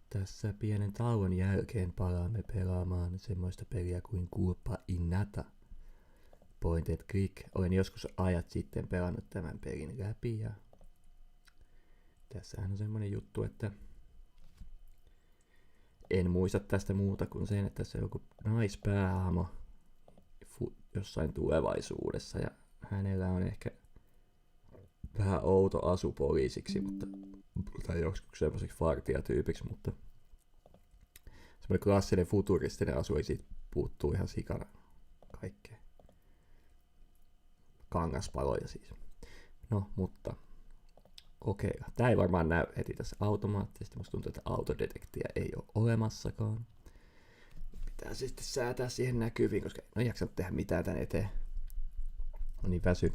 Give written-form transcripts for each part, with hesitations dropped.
Tässä pienen tauon jälkeen palaamme pelaamaan semmoista peliä kuin Culpa Innata. Point and click. Olen joskus ajat sitten pelannut tämän pelin läpi ja tässähän on semmonen juttu, että en muista tästä muuta kuin sen, että tässä on joku naispäähahmo jossain tulevaisuudessa ja hänellä on ehkä vähän outo asu poliisiksi, tai joskus semmoiseksi vartijatyypiksi, mutta semmoinen klassinen futuristinen asu, ei siitä puuttuu ihan sikana kaikkea. Kangaspaloja siis. No, mutta kokeilla. Tää ei varmaan näy heti tässä automaattisesti. Musta tuntuu, että autodetektiä ei ole olemassakaan. Pitää sitten säätää siihen näkyviin, koska en ole jaksanut tehdä mitään tän eteen. On niin väsy.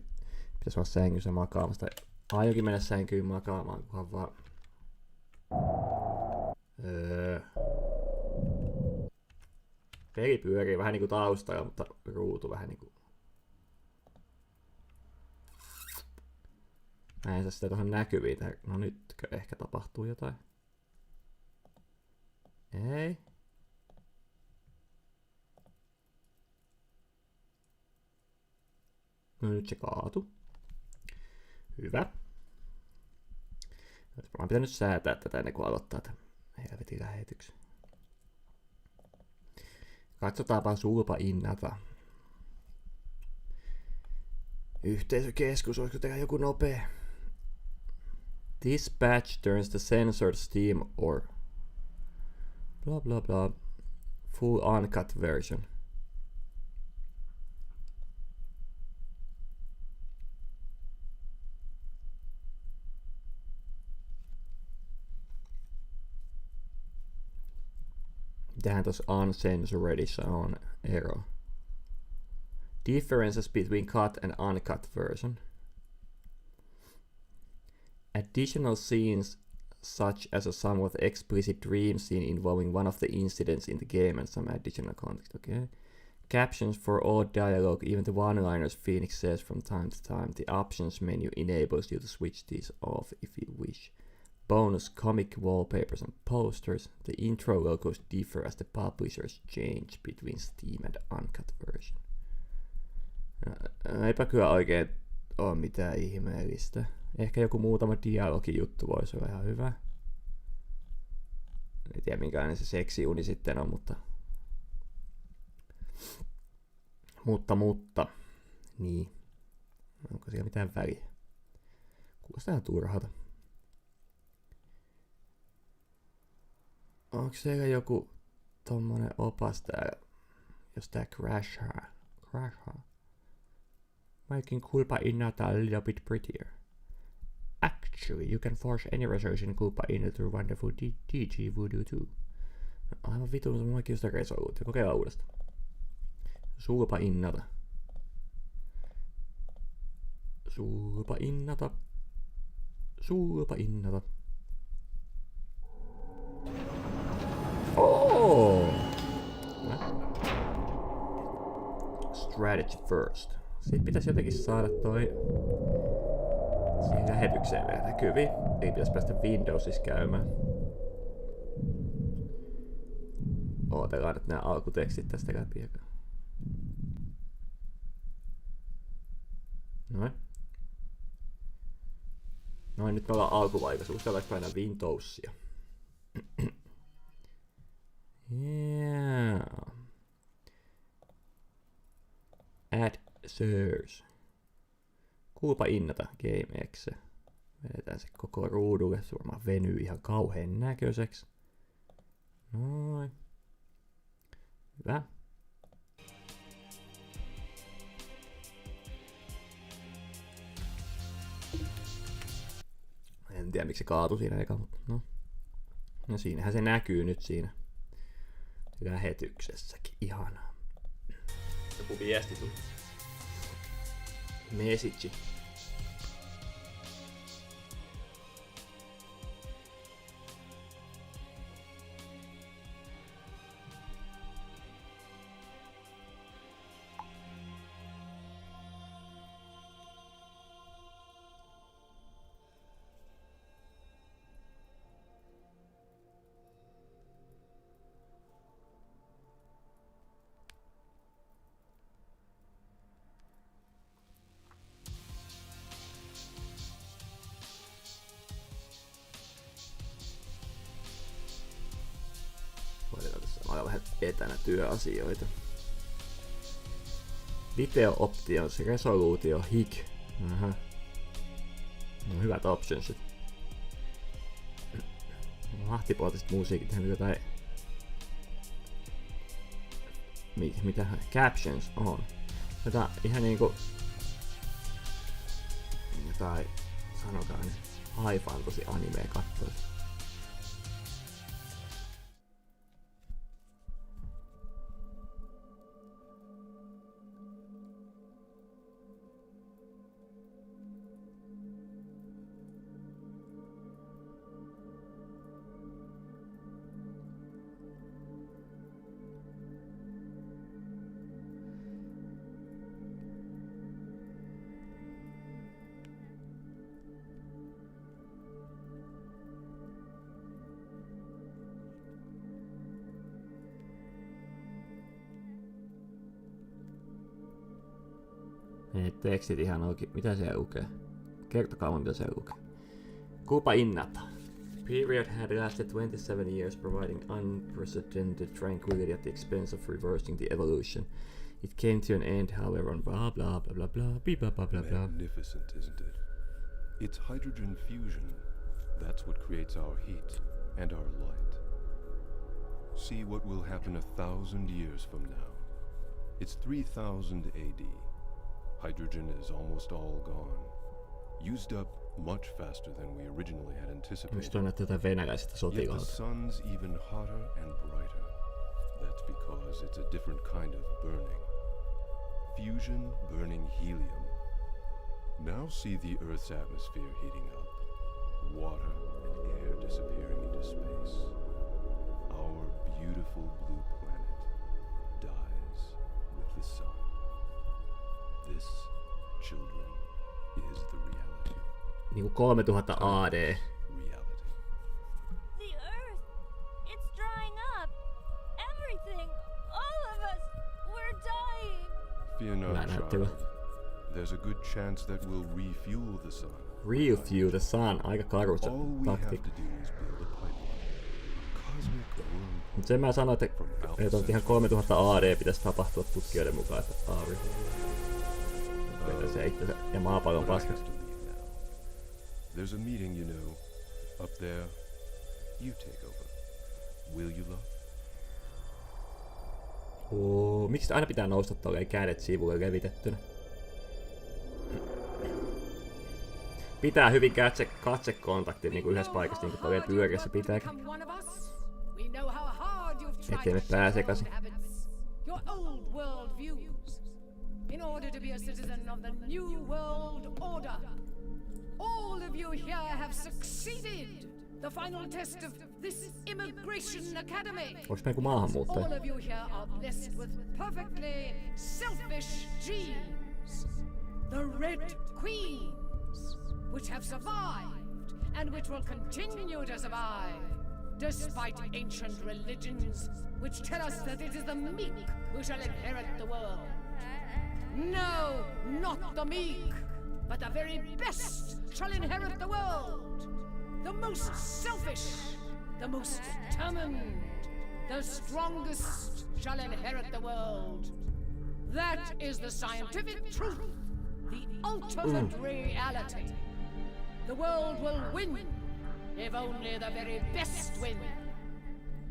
Pitäisi olla sängyssä makaamasta. Aionkin mennä sänkyyn makaamaan, kunhan vaan... Peli pyörii vähän niinku taustalla, mutta ruutu vähän niinku... Mä en saa sitä tuohon näkyviin. No nytkö ehkä tapahtuu jotain? Ei. No nyt se kaatu. Hyvä. Mä oon pitänyt säätää tätä ennen kuin aloittaa tämän helvetin lähetyksen. Katsotaanpa Culpa Innata. Yhteisökeskus, olisiko tehdä joku nopea? This patch turns the censored Steam or blah blah blah full uncut version. Tähän tuossa uncensoredissa on ero. Differences between cut and uncut version. Additional scenes such as a somewhat explicit dream scene involving one of the incidents in the game and some additional context. Okay. Captions for all dialogue, even the one-liners Phoenix says from time to time. The options menu enables you to switch these off if you wish. Bonus comic wallpapers and posters. The intro logos differ as the publishers change between Steam and uncut version. Eipä kyllä oikein ole mitään ihmeellistä. Ehkä joku muutama dialogijuttu voisi olla ihan hyvä. En tiedä minkälainen se seksiuni sitten on, mutta. Niin. Onko siellä mitään väliä? Kuulostaa ihan turhalta. Onko siellä joku tommonen opas täällä, jos tää crashaa? Making Culpa Innata a little bit prettier. Actually, you can force any resolution in Culpa Innata through wonderful DG Voodoo 2. No, aivan vitun, se on oikein sitä resoluutio. Kokeillaan uudestaan. Culpa Innata. Culpa Innata. Culpa Innata. Oh! Strategy first. Sitten pitäisi jotenkin saada toi siihen lähetykseen vielä näkyviin. Ei pitäisi päästä Windowsissa käymään. Ootellaan nyt nää alkutekstit tästä läpi. Noin. Noin, nyt me ollaan alkuvaikaisuus. Täällä painaa Windowsia. Yeah. Add source. Culpa Innata GameX. Vedetään se koko ruudulle. Se varmaan venyy ihan kauhean näköiseksi. Noin. Hyvä. En tiedä miksi se kaatui siinä eka, mutta no. No siinähän se näkyy nyt siinä lähetyksessäkin. Ihanaa. Joku viesti tuli. Message. etänä työasioita. Video options, resoluutio, hig. Aha. No, hyvät optionsit. Mahtipuoltiset musiikit, jotain... Mitä captions on? Jotain ihan niinku... Jotain, sanokaa nyt, high fantasy animea kattois. Ei tekstit ihan oikein. Mitä se lukee? Kertokaa mitä se lukee. Culpa Innata. Period had lasted 27 years, providing unprecedented tranquility at the expense of reversing the evolution. It came to an end, however, on blah blah blah blah blah blah blah blah blah. Magnificent, isn't it? It's hydrogen fusion. That's what creates our heat and our light. See what will happen 1,000 years from now. It's 3000 AD. Hydrogen is almost all gone. Used up much faster than we originally had anticipated. Mistä on näitä venäläisistä sotilaita? Yet the sun's even hotter and brighter. That's because it's a different kind of burning. Fusion burning helium. Now see the Earth's atmosphere heating up. Water and air disappearing into space. Our beautiful blue planet dies with the sun. This, children, is the reality. Niinku 3000 AD. Reality. The Earth, it's drying up. Everything, all of us, we're dying. Fear not, child. There's a good chance that we'll refuel the sun. Refuel the sun, aika karu se taktiikka. Mut sen mä sanoin, että on ihan 3000 AD pitäisi tapahtua tutkijoiden mukaan, että aurinko se itsensä ja maapallon paskaksi. There's a meeting, you know, up there. You take over. Will you, love? Miksi aina pitää nousta tolleen kädet sivulle levitettynä? Pitää hyvin katsekontakti niinku yhdessä paikassa niinku tolleen pyöriässä pitääkin. Ettei me pää sekaisin. In order to be a citizen of the New World Order. All of you here have succeeded the final test of this Immigration Academy. Onks mä maahanmuuttaja? All of you here are blessed with perfectly selfish genes. The Red Queens, which have survived and which will continue to survive, despite ancient religions which tell us that it is the meek who shall inherit the world. No, not the meek, but the very best shall inherit the world. The most selfish, the most determined, the strongest shall inherit the world. That is the scientific truth, the ultimate reality. The world will win, if only the very best win.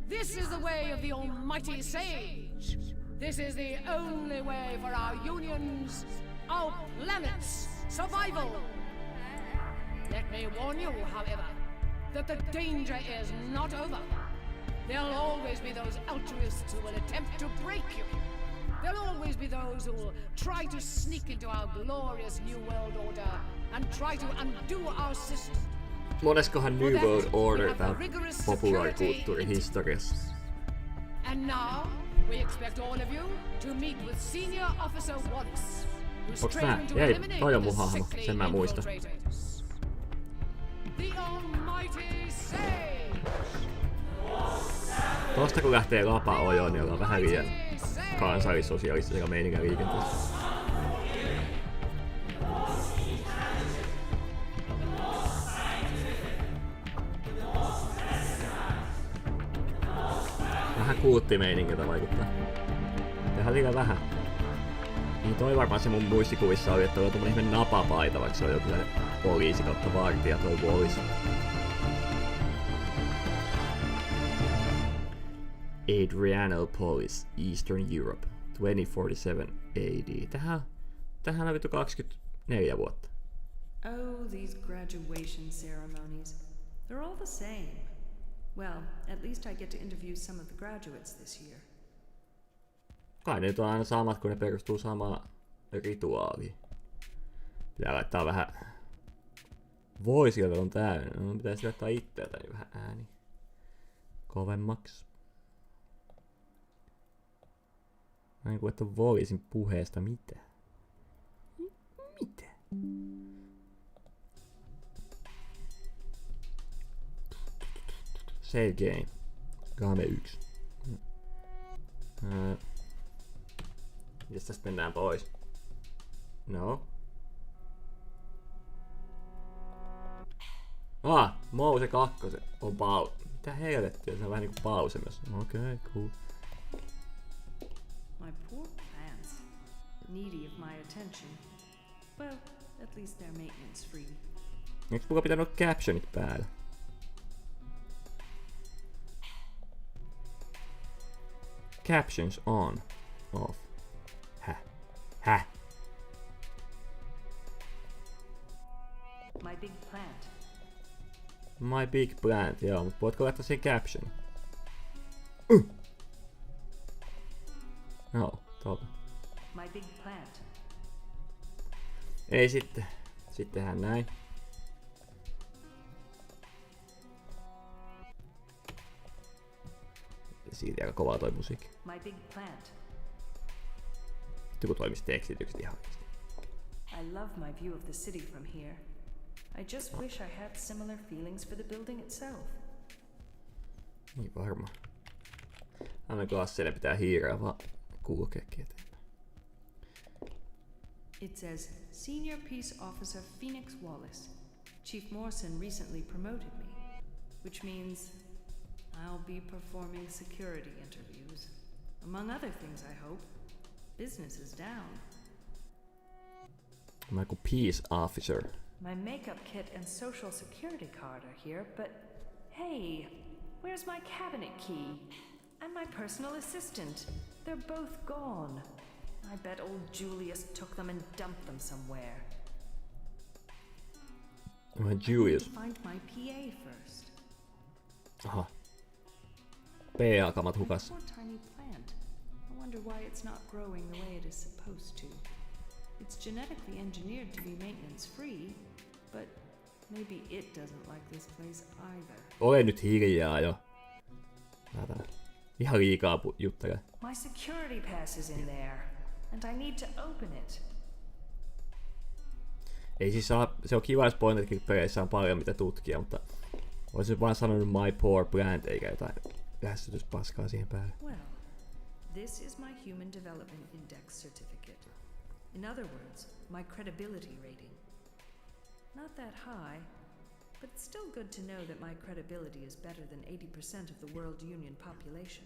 This is the way of the almighty sage. This is the only way for our unions, our planet's survival. Let me warn you, however, that the danger is not over. There'll always be those altruists who will attempt to break you. There'll always be those who will try to sneak into our glorious New World Order and try to undo our system. Moneskohan New World Order tää populaarikulttuurihistoriassa? And now we expect all of you to meet with Senior Officer Wallace, who's trained to eliminate the sickly infiltrators. The Almighty Sage. Tosta kun lähtee lapa-ojoon, niin ollaan vähän liian kansallissosialistisella meininkä liikenteessä. vähän kulttimeininkiltä vaikuttaa. Tehdään liian vähän. Niin toi varmaan se mun muistikuvissa oli, että toi on tommonen ihme napapaita, vaikka se on joku poliisi kautta vartija toi poliisi. Adrianopolis, Eastern Europe, 2047 AD. Tähän on vittu 24 vuotta. Oh, these graduation ceremonies. They're all the same. Well, at least I get to interview some of the graduates this year. Kai ne nyt on aina samat, kun ne perustuu samaan rituaaliin. Pitää laittaa vähän... Voisilta on täynnä. No, pitäisi laittaa itteeltäni vähän ääni kovemmaksi. Mä en kuin, että voisin puheesta mitään. Mitä? Save game. Game 1. Mites tästä mennään pois? No. Mouse 2 on pause. Mitä helvettiä? Se on vähän niinku pause myös. Okei, cool. My poor plants. Needy of my attention. Well, at least they're maintenance free. Eikö muka pitänyt olla captionit päällä? Captions on. Off. Häh? My big plant. My big plant, joo, mutta voitko laittaa siihen caption? No, totta. My big plant. Ei sitten. Sittenhän näin. Siitä aika kovaa toi musiikki. My big plant. Joku toimisi tekstitykset ihan oikeesti. I love my view of the city from here. I just wish I had similar feelings for the building itself. Niin varmaan. Aina klasseille pitää hiirää vaan kulkeekin eteenpäin. It says, Senior Peace Officer Phoenix Wallace. Chief Morrison recently promoted me, which means I'll be performing security interviews. Among other things, I hope. Business is down. Mä kuin peace officer. My makeup kit and social security card are here, but hey, where's my cabinet key? And my personal assistant? They're both gone. I bet old Julius took them and dumped them somewhere. Julius. Find my PA first. Aha. PA-kamat hukassa. Poor tiny plant. I wonder why it's not growing the way it is supposed to. It's genetically engineered to be maintenance free, but maybe it doesn't like this place either. Ole nyt hiljaa jo. Ihan liikaa juttelee. My security pass is in there, and I need to open it. Ei siis se on kiva, jos point-and-click-peleissä on paljon mitä tutkia, mutta olisin vaan sanonut my poor plant eikä jotain lähestytyspaskaa siihen päälle. Well, this is my Human Development Index certificate. In other words, my credibility rating. Not that high, but it's still good to know that my credibility is better than 80% of the World Union population.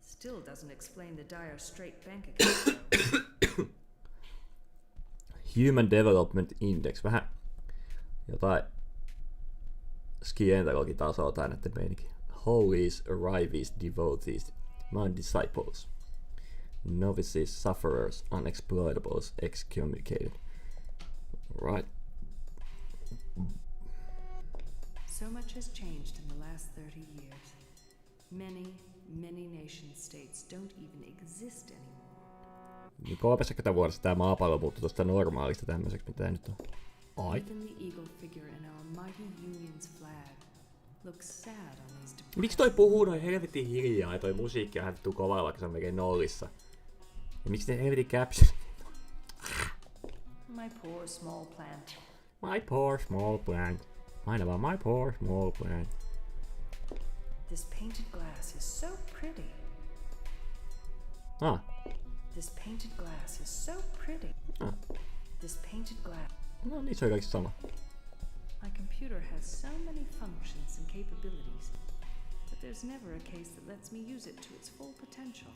Still doesn't explain the dire straight bank account. Human Development Index. Vähän jotain Scientology-tasoa tai näiden meininkin. Holies, arrivees, devotees, my disciples. Novices, sufferers, unexploitables, excommunicated. Right. So much has changed in the last 30 years. Many nation states don't even exist anymore. Niin 30 vuodessa tämä maapallo muuttui tuosta normaalista tämmöiseksi, mitä nyt on. Ai. Even the eagle figure in our mighty union's flag looks sad on these depressed... Miksi toi puhuu noin helvetin hiljaa ja toi musiikki on hävittu kovaa, vaikka se on melkein nollissa? Ja miksi ne helvetin caption? My poor small plant. My poor small plant. Aina vaan my poor small plant. This painted glass is so pretty. This painted glass is so pretty. This painted glass. No niin, se on kaikki sama. My computer has so many functions and capabilities. but there's never a case that lets me use it to its full potential.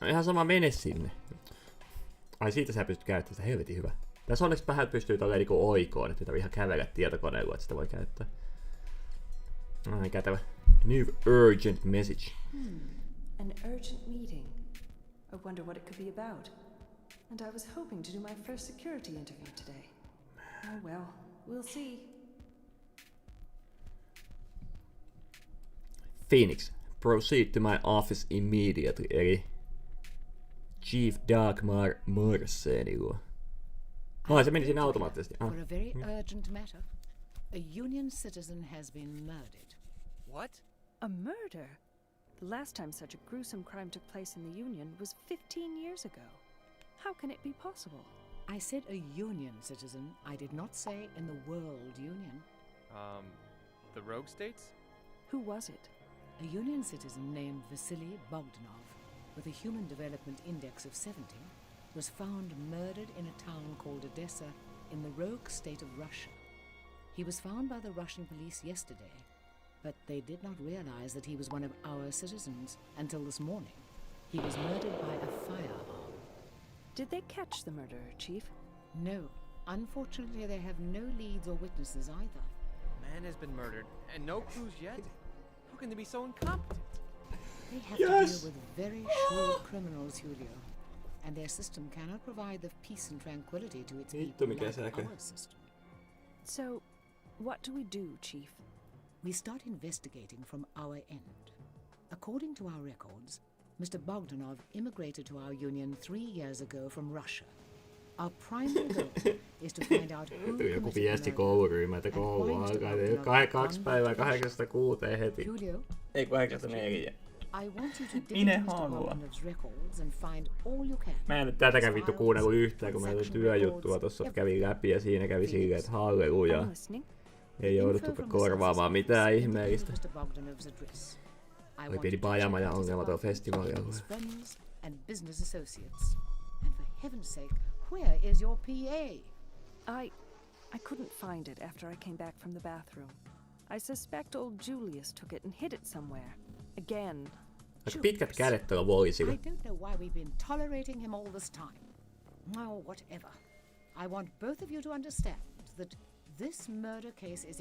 No ihan sama, mene sinne. Ai siitä sä pystyt käyttämään sitä, helvetin hyvä. Tässä onneksi vähän pystyy tolleen niinku oikoon, että pitää ihan kävellä tietokoneella, että sitä voi käyttää. Ai kätevä. New urgent message. An urgent meeting. I wonder what it could be about. And I was hoping to do my first security interview today. Oh well, we'll see. Phoenix, proceed to my office immediately, eli Chief Dagmar Morseeni luo. Se meni siinä automaattisesti. For a very urgent matter, a Union citizen has been murdered. What? A murder? The last time such a gruesome crime took place in the Union was 15 years ago. How can it be possible? I said a Union citizen. I did not say in the World Union. The Rogue States? Who was it? A Union citizen named Vasily Bogdanov, with a Human Development Index of 70, was found murdered in a town called Odessa in the rogue state of Russia. He was found by the Russian police yesterday, but they did not realize that he was one of our citizens until this morning. He was murdered by a firearm. Did they catch the murderer, Chief? No. Unfortunately, they have no leads or witnesses either. Man has been murdered, and no clues yet? How can they be so incompetent? They have to deal with very shrewd criminals, Julio. And their system cannot provide the peace and tranquility to its people like our system. So, what do we do, Chief? We start investigating from our end. According to our records, Mr. Bogdanov immigrated to our union 3 years ago from Russia. Our primary goal is to find out who Tuli joku committed viesti the murder kouluryhmältä and koulua why Mr. alkaa. Bogdanov 2 päivää 8-6 heti. Julio, Ei 8-4. I want you to dig Minä into Mr. haluan. Bogdanov's records and find all you can. Mä en nyt tätäkään vittu kuunnellut yhtään, kun meillä oli työjuttua tossa kävi läpi ja siinä kävi silleen, että halleluja. I'm listening. Ei jouduttu korvaamaan mitään ihmeellistä. Mr. Bogdanov's address. I Oli want pieni you to pajama ja check ongelma tuolla his festivaalialueella. friends and business associates. And for heaven's sake, where is your PA? I couldn't find it after I came back from the bathroom. I suspect old Julius took it and hid it somewhere. Again. Aika pitkät kädet tuolla voisilla. I don't know why we've been tolerating him all this time. Oh, whatever. I want both of you to understand that this murder case is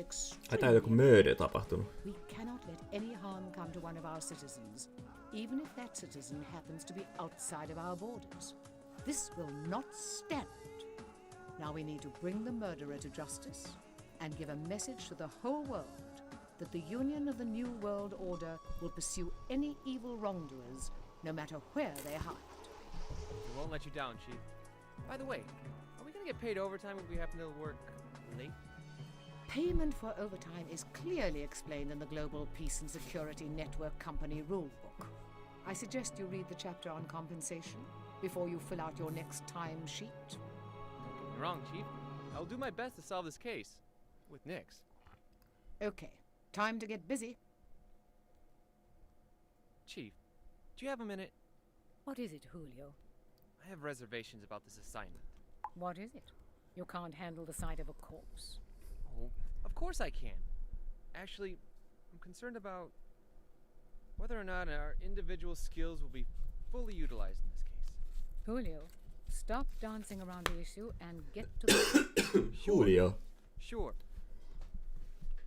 Ai tää on joku murder tapahtunut. We cannot let any harm come to one of our citizens, even if that citizen happens to be outside of our borders. This will not stand. Now we need to bring the murderer to justice and give a message to the whole world that the Union of the New World Order will pursue any evil wrongdoers, no matter where they hide. We won't let you down, Chief. By the way, are we gonna get paid overtime if we happen to work late? Payment for overtime is clearly explained in the Global Peace and Security Network Company Rulebook. I suggest you read the chapter on compensation before you fill out your next time sheet. Don't get me wrong, Chief. I'll do my best to solve this case. With Nix. Okay, time to get busy. Chief, do you have a minute? What is it, Julio? I have reservations about this assignment. What is it? You can't handle the sight of a corpse. Oh, of course I can. Actually, I'm concerned about whether or not our individual skills will be fully utilized in this case. Julio, stop dancing around the issue and get to the... Julio. Sure.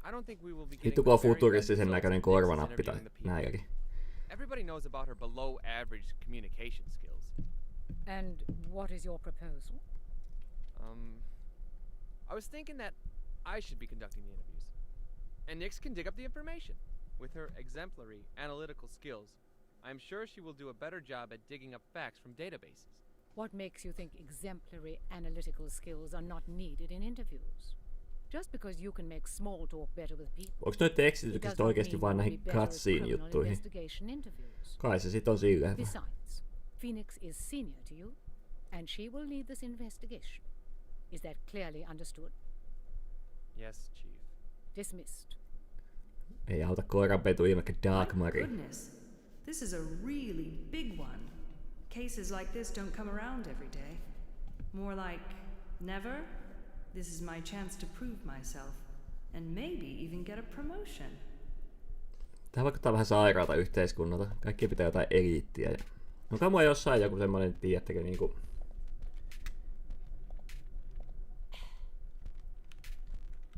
I don't think we will be getting Vittu the kun on very best futuristisen results näköinen Nix is korvanappi tai interviewing the people. näilläkin. Everybody knows about her below average communication skills. And what is your proposal? I was thinking that I should be conducting the interviews. And Nix can dig up the information. With her exemplary analytical skills, I'm sure she will do a better job at digging up facts from databases. What makes you think exemplary analytical skills are not needed in interviews? Just because you can make small talk better with people. Onks noi tekstitykset it does not oikeesti mean vaan you'll näihin be better at cutscene criminal juttuihin? investigation interviews. Kai se sit on silleen. Besides, Phoenix is senior to you, and she will lead this investigation. Is that clearly understood? Yes, Chief. Dismissed. Ei auta koiranpetu ilmekä Dagmari. Goodness. This is a really big one. Cases like this don't come around every day. More like never. This is my chance to prove myself and maybe even get a promotion. Tää vaikuttaa vähän sairaalta yhteiskunnalta. Kaikki pitää jotain eliittiä. Onko mua jossain joku semmonen, tiedättekö, niinku...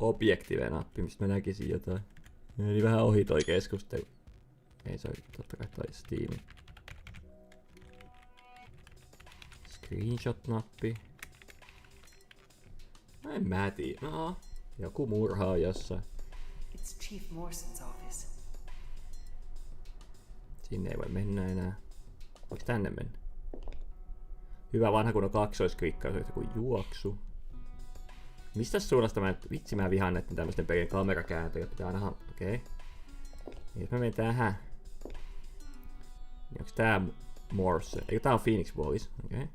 Objektive-nappi, mistä mä näkisin jotain. Eli vähän ohi toi keskustelu. Ei se ole totta kai toi Steam. Screenshot-nappi. En mä tiedä. No, joku murha on jossain. It's Chief Morson's office. Sinne ei voi mennä enää. Voiko tänne mennä? Hyvä vanha kunnon kaksoisklikkaus, joku juoksu. Mistä suunnasta mä vihaan näiden tämmösten pelien kamerakääntöjä, pitää aina okei. Jos mä menen tähän. Niin onks tää Morse? Eikö tää on Phoenix Boys? Okei.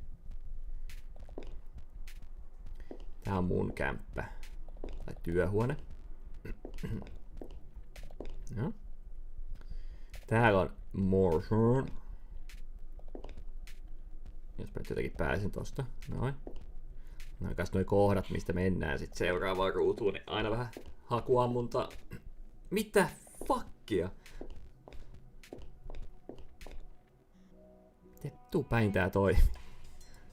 Tää on mun kämppä. Tai työhuone. No. Täällä on Morse. Jos mä nyt jotenkin pääsin tosta. Noin. No kas noi kohdat, mistä mennään sit seuraavaan ruutuun, niin aina vähän hakuammunta. Mitä fuckia? Miten tuu päin tää toimii?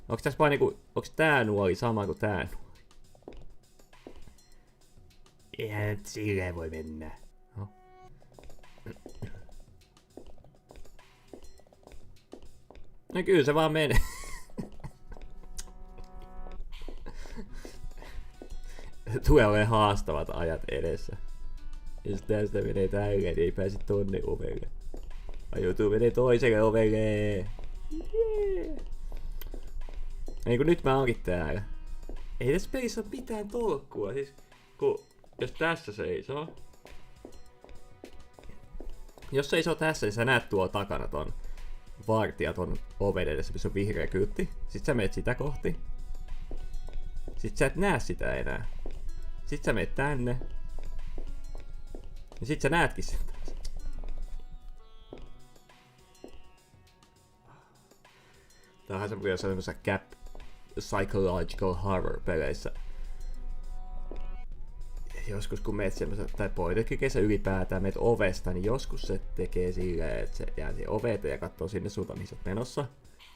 Onks tässä vaan niinku, onks tää nuoli sama kuin tää nuoli? Eihän nyt silleen voi mennä. No. No kyllä se vaan menee. Tulee olemaan haastavat ajat edessä. Jos tästä menee tälleen, niin ei pääse tonne ovelle. Vai joutuu menee toiselle ovelle. Yeah. Niin kun nyt mä oonkin täällä. Ei tässä pelissä ole mitään tolkkua. Siis, jos tässä seisoo. Jos seisoo tässä, niin sä näet tuolla takana ton vartija ton oven edessä, missä on vihreä kyltti. Sit sä menet sitä kohti. Sit sä et näe sitä enää. Sit sä menet tänne. Ja sit sä näetkin sen taas. Tää on semmosia psychological horror peleissä. Joskus kun meet semmoisen, tai poitekikeissä ylipäätään meet ovesta, niin joskus se tekee silleen, että se jää siihen ove eteen ja katsoo sinne suuntaan, mihin sä oot menossa.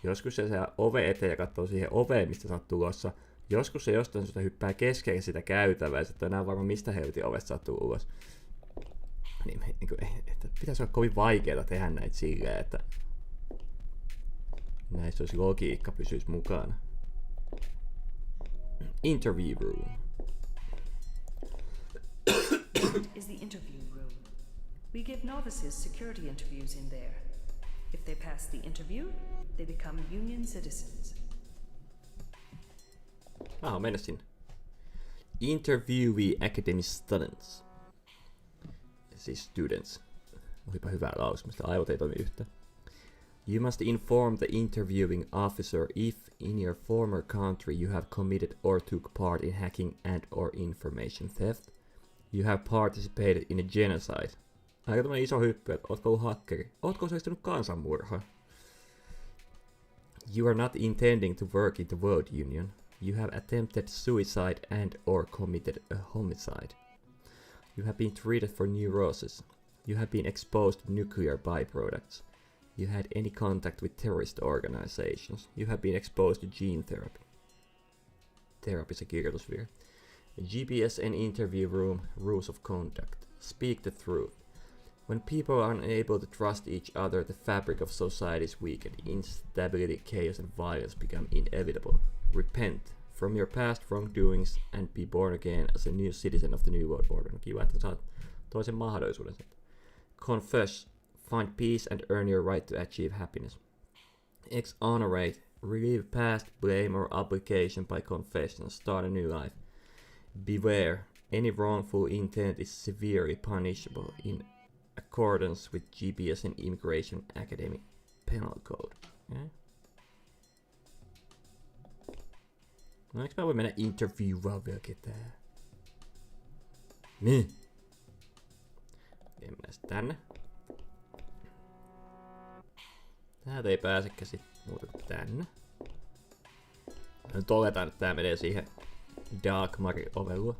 Joskus se jää ove eteen ja katsoo siihen oveen, mistä sä oot tulossa. Joskus se jostain syystä hyppää keskelle sitä käytävää ja sä et ole enää varma mistä helvetin ovesta sä oot tullut ulos. Niin, pitäisi olla kovin vaikeeta tehdä näitä silleen, että näissä olisi logiikka pysyisi mukana. Interview room. Is the interview room. We give novices security interviews in there. If they pass the interview, they become union citizens. Mennä sinne. Interviewee academic students. Siis students. Olipa hyvä lausumista, aivot ei toimi yhtään. You must inform the interviewing officer if in your former country you have committed or took part in hacking and or information theft. You have participated in a genocide. Aika tämmönen iso hyppy, että ootko ollut hakkeri? Ootko osallistunut kansanmurhaan? You are not intending to work in the World Union. You have attempted suicide and or committed a homicide. You have been treated for neurosis. You have been exposed to nuclear byproducts. You had any contact with terrorist organizations. You have been exposed to gene therapy. Therapy se kirjoitusvirhe. GPS and interview room rules of conduct. Speak the truth. When people are unable to trust each other, the fabric of society is weakened. Instability, chaos and violence become inevitable. Repent from your past wrongdoings and be born again as a new citizen of the new world order. No kiva, että saat toisen mahdollisuuden. Confess. Find peace and earn your right to achieve happiness. Exonerate. Relieve past blame or obligation by confession. Start a new life. Beware. Any wrongful intent is severely punishable in accordance with GPS and Immigration Academy Penal Code. Okay. No eikö mä voi mennä interviewaan vielä ketään? Niin. Okei, mennään sit tänne. Täältä ei pääsekään sit muuta kuin tänne. Nyt oletaan, että tää menee siihen Dark Marin ovelua.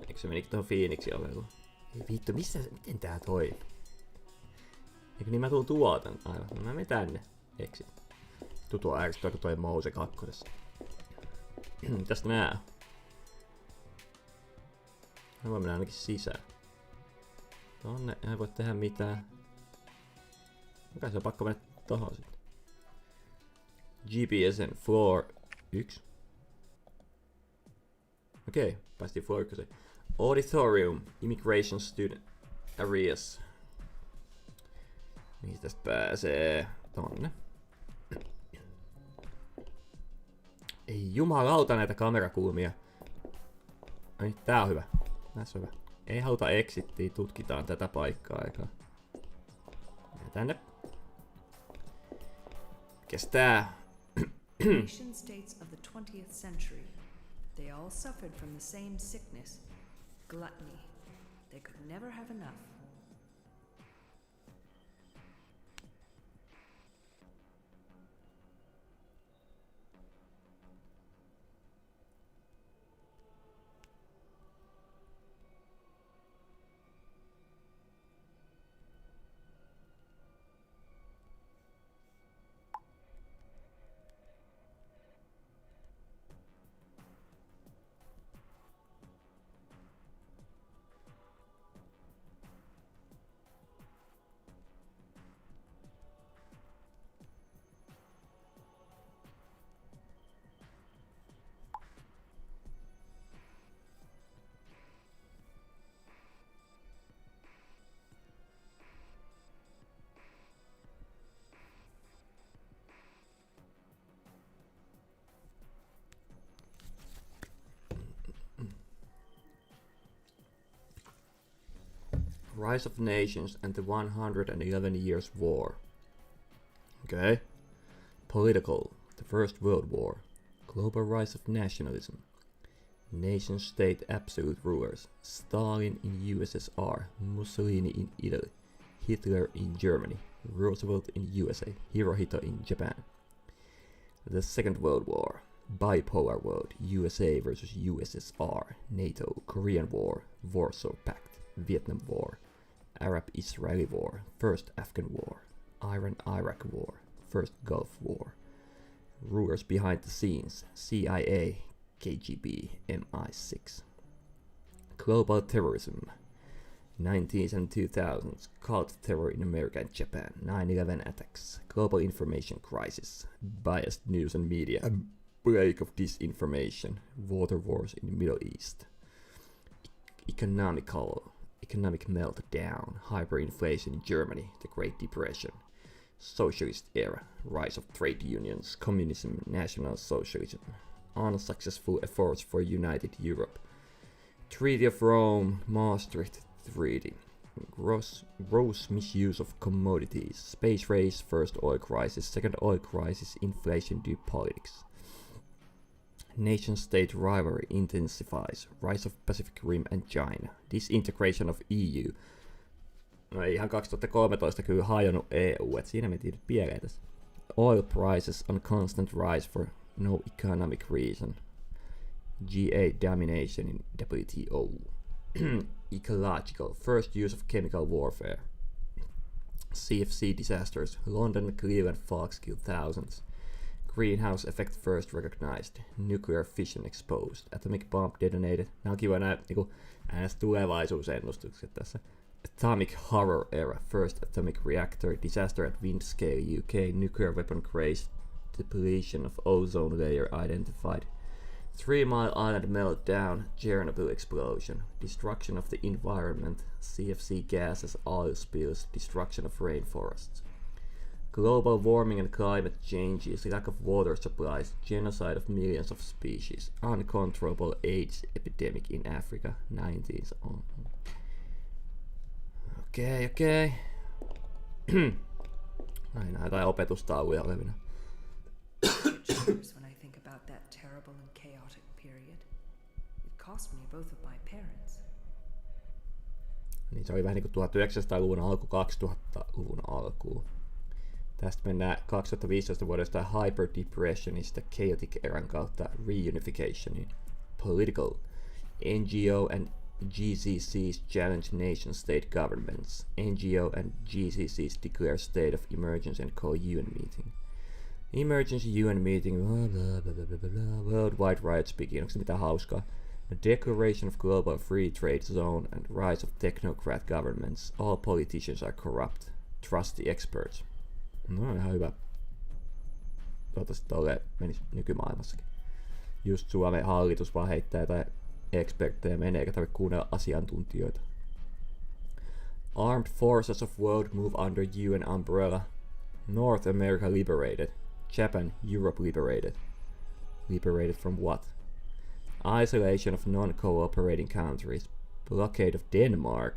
Eikö se menikin tohon Phoenixin ovelua? Ei vittu, miten tää toi? Eikö niin mä tuun tuolta? Aivan, no mä menen tänne. Exit. Tuo ärsyttää, kun toi mouse kakkosessa. Mitäs nää? Mä voin mennä ainakin sisään. Tonne ei voi tehdä mitään. Mikä se on pakko mennä tohon sitten? GPSn floor 1. Okei, päästiin floor 1. Auditorium, immigration student areas. Mihin tästä pääsee? Tonne. Ei jumalauta näitä kamerakulmia. Ai, tää on hyvä. Tässä on hyvä. Ei haluta exittiä, tutkitaan tätä paikkaa aikaa. Ja tänne. Kestää. Nation states of the 20th century. They all suffered from the same sickness, gluttony. They could never have enough. Rise of Nations and the 111 Years' War. Okay. Political. The First World War. Global rise of nationalism. Nation-state absolute rulers. Stalin in USSR. Mussolini in Italy. Hitler in Germany. Roosevelt in USA. Hirohito in Japan. The Second World War. Bipolar world. USA versus USSR. NATO. Korean War. Warsaw Pact. Vietnam War. Arab-Israeli War, First Afghan War, Iran-Iraq War, First Gulf War, rulers behind the scenes, CIA, KGB, MI6, global terrorism, 19s and 2000s, cult terror in America and Japan, 9/11 attacks, global information crisis, biased news and media, a break of disinformation, water wars in the Middle East, economic meltdown, hyperinflation in Germany, the Great Depression, socialist era, rise of trade unions, communism, national socialism, unsuccessful efforts for united Europe, Treaty of Rome, Maastricht Treaty, gross misuse of commodities, space race, first oil crisis, second oil crisis, inflation due politics. Nation-state rivalry intensifies, rise of Pacific Rim and China, disintegration of EU. No ei ihan 2013 kyllä hajonnut EU, et siinä mentiin nyt pieleen tässä. Oil prices on constant rise for no economic reason. GA domination in WTO. Ecological, first use of chemical warfare. CFC disasters, London, Cleveland, Fox kill thousands. Greenhouse effect first recognized. Nuclear fission exposed. Atomic bomb detonated. Nämä on kiva nää niinku äänes tulevaisuusennustukset tässä. Atomic horror era. First atomic reactor. Disaster at Windscale, UK. Nuclear weapon craze. Depletion of ozone layer identified. 3 Mile Island meltdown. Chernobyl explosion. Destruction of the environment. CFC gases, oil spills. Destruction of rainforests. Global warming and climate changes, lack of water supplies, genocide of millions of species, uncontrollable AIDS epidemic in Africa, 90s on. Okei. Aina jotain opetustauluja olevina. When I think about that terrible and chaotic period, it cost me both of my parents. Niin se oli vähän niin kuin 1900-luvun alku, 2000-luvun alkuun. Tästä mennään 2015 vuodesta Hyper Depressionista Chaotic eran kautta Reunificationin. Political, NGO and GCCs challenge nation-state governments. NGO and GCCs declare state of emergency and call UN meeting. Emergency UN meeting, blah, blah, blah, blah, blah, blah. Worldwide riots begin. Onko se mitään hauskaa? A declaration of global free trade zone and rise of technocrat governments. All politicians are corrupt. Trust the experts. No ihan hyvä. Toivottavasti tolleen menisi nykymaailmassakin. Just Suomen hallitus vaan heittää jotain eksperttejä menee, eikä tarvitse kuunnella asiantuntijoita. Armed forces of world move under UN umbrella. North America liberated. Japan, Europe liberated. Liberated from what? Isolation of non-cooperating countries. Blockade of Denmark.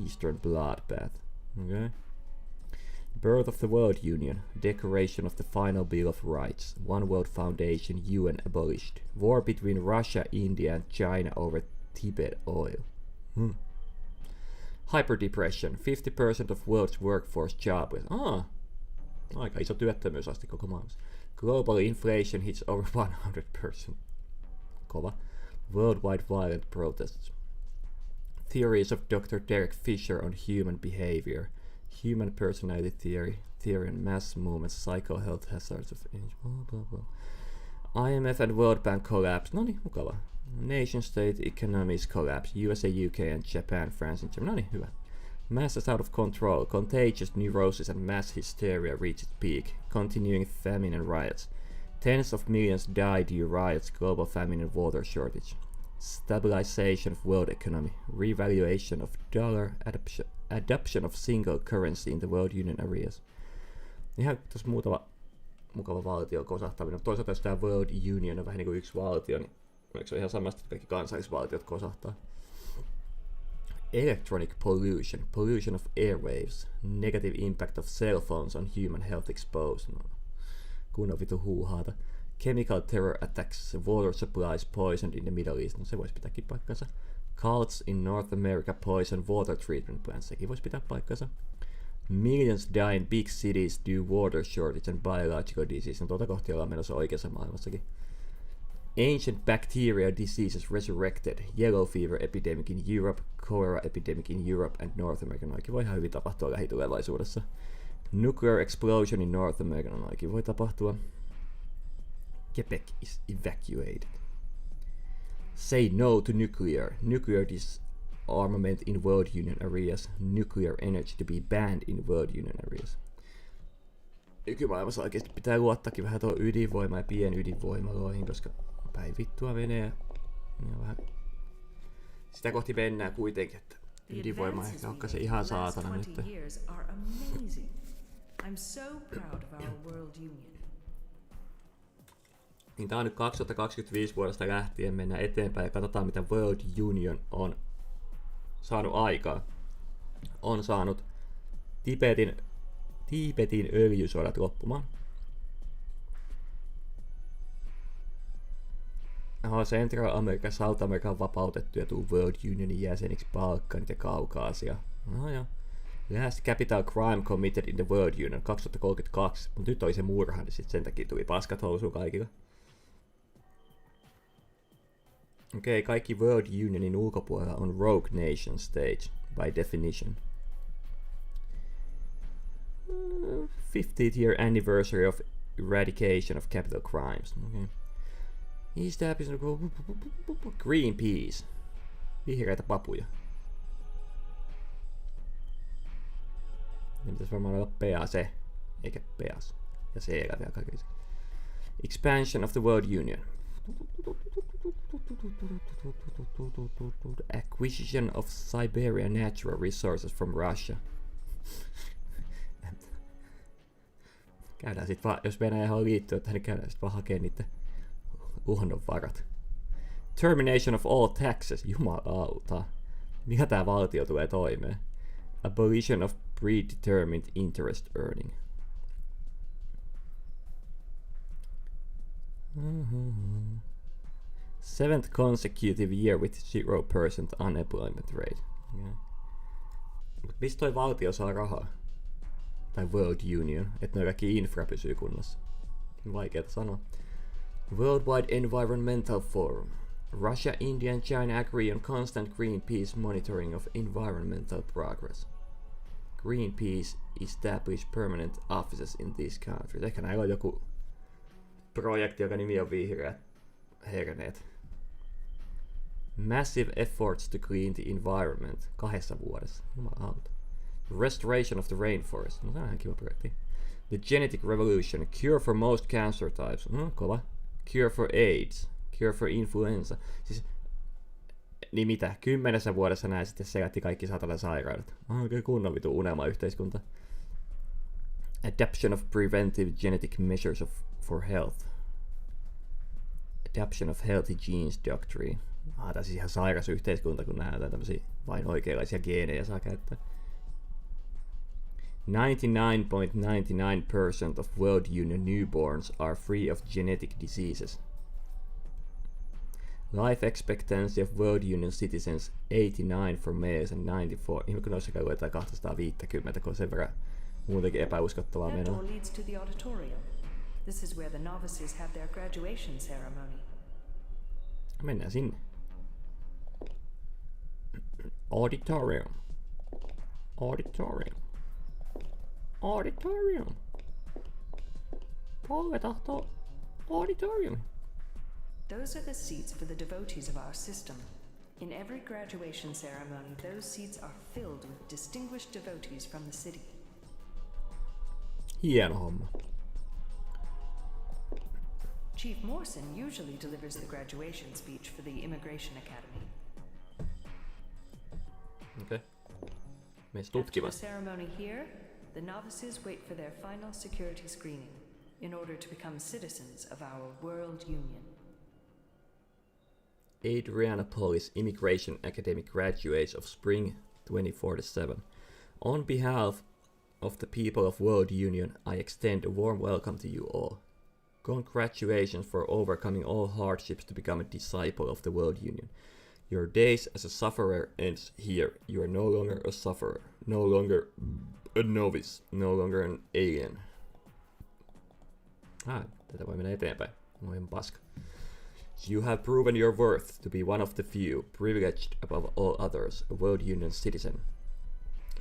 Eastern bloodbath. Okay. Birth of the World Union. Declaration of the Final Bill of Rights. One World Foundation. UN abolished. War between Russia, India and China over Tibet oil. Hyperdepression. 50% of world's workforce jobless. Aika iso työttömyysaste koko maailmassa. Global inflation hits over 100%. Kova. Worldwide violent protests. Theories of Dr. Derek Fisher on human behavior. Human personality theory. Theory on mass movements. Psycho-health hazards of age. Blah, blah, blah. IMF and World Bank collapse. Noniin, mukava. Nation-state economies collapse. USA, UK and Japan, France and Germany. Noniin, hyvä. Mass is out of control. Contagious neurosis and mass hysteria reach its peak. Continuing famine and riots. Tens of millions die due riots, global famine and water shortage. Stabilization of world economy. Revaluation of dollar. Adoption of single currency in the world union areas. Ihan tuossa muutama mukava valtio kosahtaminen. Toisaalta jos tämä world union on vähän niin kuin yksi valtio, niin eikö se ole ihan samasta, että kaikki kansallisvaltiot kosahtaa? Electronic pollution. Pollution of airwaves. Negative impact of cell phones on human health exposed. No. Kunnon vitu huuhaata. Chemical terror attacks. Water supplies poisoned in the Middle East. No se voisi pitääkin paikkansa. Cults in North America poison water treatment plants. Sekin voisi pitää paikkansa. Millions die in big cities due water shortage and biological disease. No tuota kohti ollaan menossa oikeassa maailmassakin. Ancient bacteria diseases resurrected. Yellow fever epidemic in Europe. Cholera epidemic in Europe and North America. Noikin voi ihan hyvin tapahtua lähitulevaisuudessa. Nuclear explosion in North America. Noikin voi tapahtua. Quebec is evacuated. Say no to nuclear. Nuclear disarmament in world union areas. Nuclear energy to be banned in world union areas. Nykymaailmassa oikeasti pitää luottaakin vähän tuohon ydinvoimaan ja pienydinvoimaloihin, koska päin vittua menee. Ja vähän sitä kohti mennään kuitenkin, että ydinvoima ehkä onkaan se ihan saatana nyt. I'm so proud of our world union. Niin tää on nyt 2025 vuodesta lähtien, mennään eteenpäin ja katsotaan mitä World Union on saanut aikaa. On saanut Tibetin öljysodat loppumaan. Central America, South America on vapautettu ja tuu World Unionin jäseniksi Balkanit ja Kaukaasia. Ja. Last capital crime committed in the World Union 2032. Mutta nyt oli se murha, niin sit sen takia tuli paskat housuun kaikilla. Okei, kaikki World Unionin ulkopuolella on rogue nation stage, by definition. 50th year anniversary of eradication of capital crimes. Okay. East Greenpeace. Vihreitä papuja. Ne pitäisi varmaan olla PAC, eikä PEAS. Ja C vielä kaikille. Expansion of the World Union. Acquisition of Siberia natural resources from Russia. Käydään sit vaan, jos Venäjä haluaa liittyä tähän, niin käydään sit vaan hakee niiden luonnonvarat. Termination of all taxes. Jumalauta. Mikä tää valtio tulee toimeen? Abolition of predetermined interest earning. Seventh consecutive year with 0% unemployment rate. Okay. Mut mistä toi valtio saa rahaa? Tai World Union, että noin kaikki infra pysyy kunnossa. Vaikeeta sanoa. Worldwide Environmental Forum. Russia, India and China agree on constant Greenpeace monitoring of environmental progress. Greenpeace established permanent offices in these countries. Ehkä näillä on joku projekti, joka nimi on vihreät herneet. Massive efforts to clean the environment 2 vuodessa. Jumalauta. Restoration of the rainforest. No, tämä on kiva projekti. The genetic revolution. Cure for most cancer types. Kova. Cure for AIDS. Cure for influenza. Siis, niin mitä? 10 vuodessa nää sitten selätti kaikki satana sairaudet. Kyllä kunnon vitu unelmayhteiskunta. Adoption of preventive genetic measures for health. Adoption of healthy genes doctrine. Tää siis ihan sairas yhteiskunta, kun nähdään tämmösiä vain oikeanlaisia geenejä saa käyttää. 99.99% of World Union newborns are free of genetic diseases. Life expectancy of World Union citizens 89 for males and 94. Ihan kun noissakaan luetaan 250, kun on sen verran muutenkin epäuskottavaa menoa. That door leads to the auditorium. This is where the novices have their graduation ceremony. Mennään sinne. Auditorium. Auditorium. Auditorium. Polve tahtoo auditorium. Those are the seats for the devotees of our system. In every graduation ceremony, those seats are filled with distinguished devotees from the city. Hieno homma. Chief Morrison usually delivers the graduation speech for the Immigration Academy. Okay. Meistä After tutkimaan. the ceremony here, the novices wait for their final security screening in order to become citizens of our World Union. Adrianapolis Immigration Academy graduates of Spring 2047. On behalf of the people of World Union, I extend a warm welcome to you all. Congratulations for overcoming all hardships to become a disciple of the World Union. Your days as a sufferer ends here. You are no longer a sufferer, no longer a novice, no longer an alien. Tätä voi mennä eteenpäin. Noin paska. You have proven your worth to be one of the few, privileged above all others, a World Union citizen.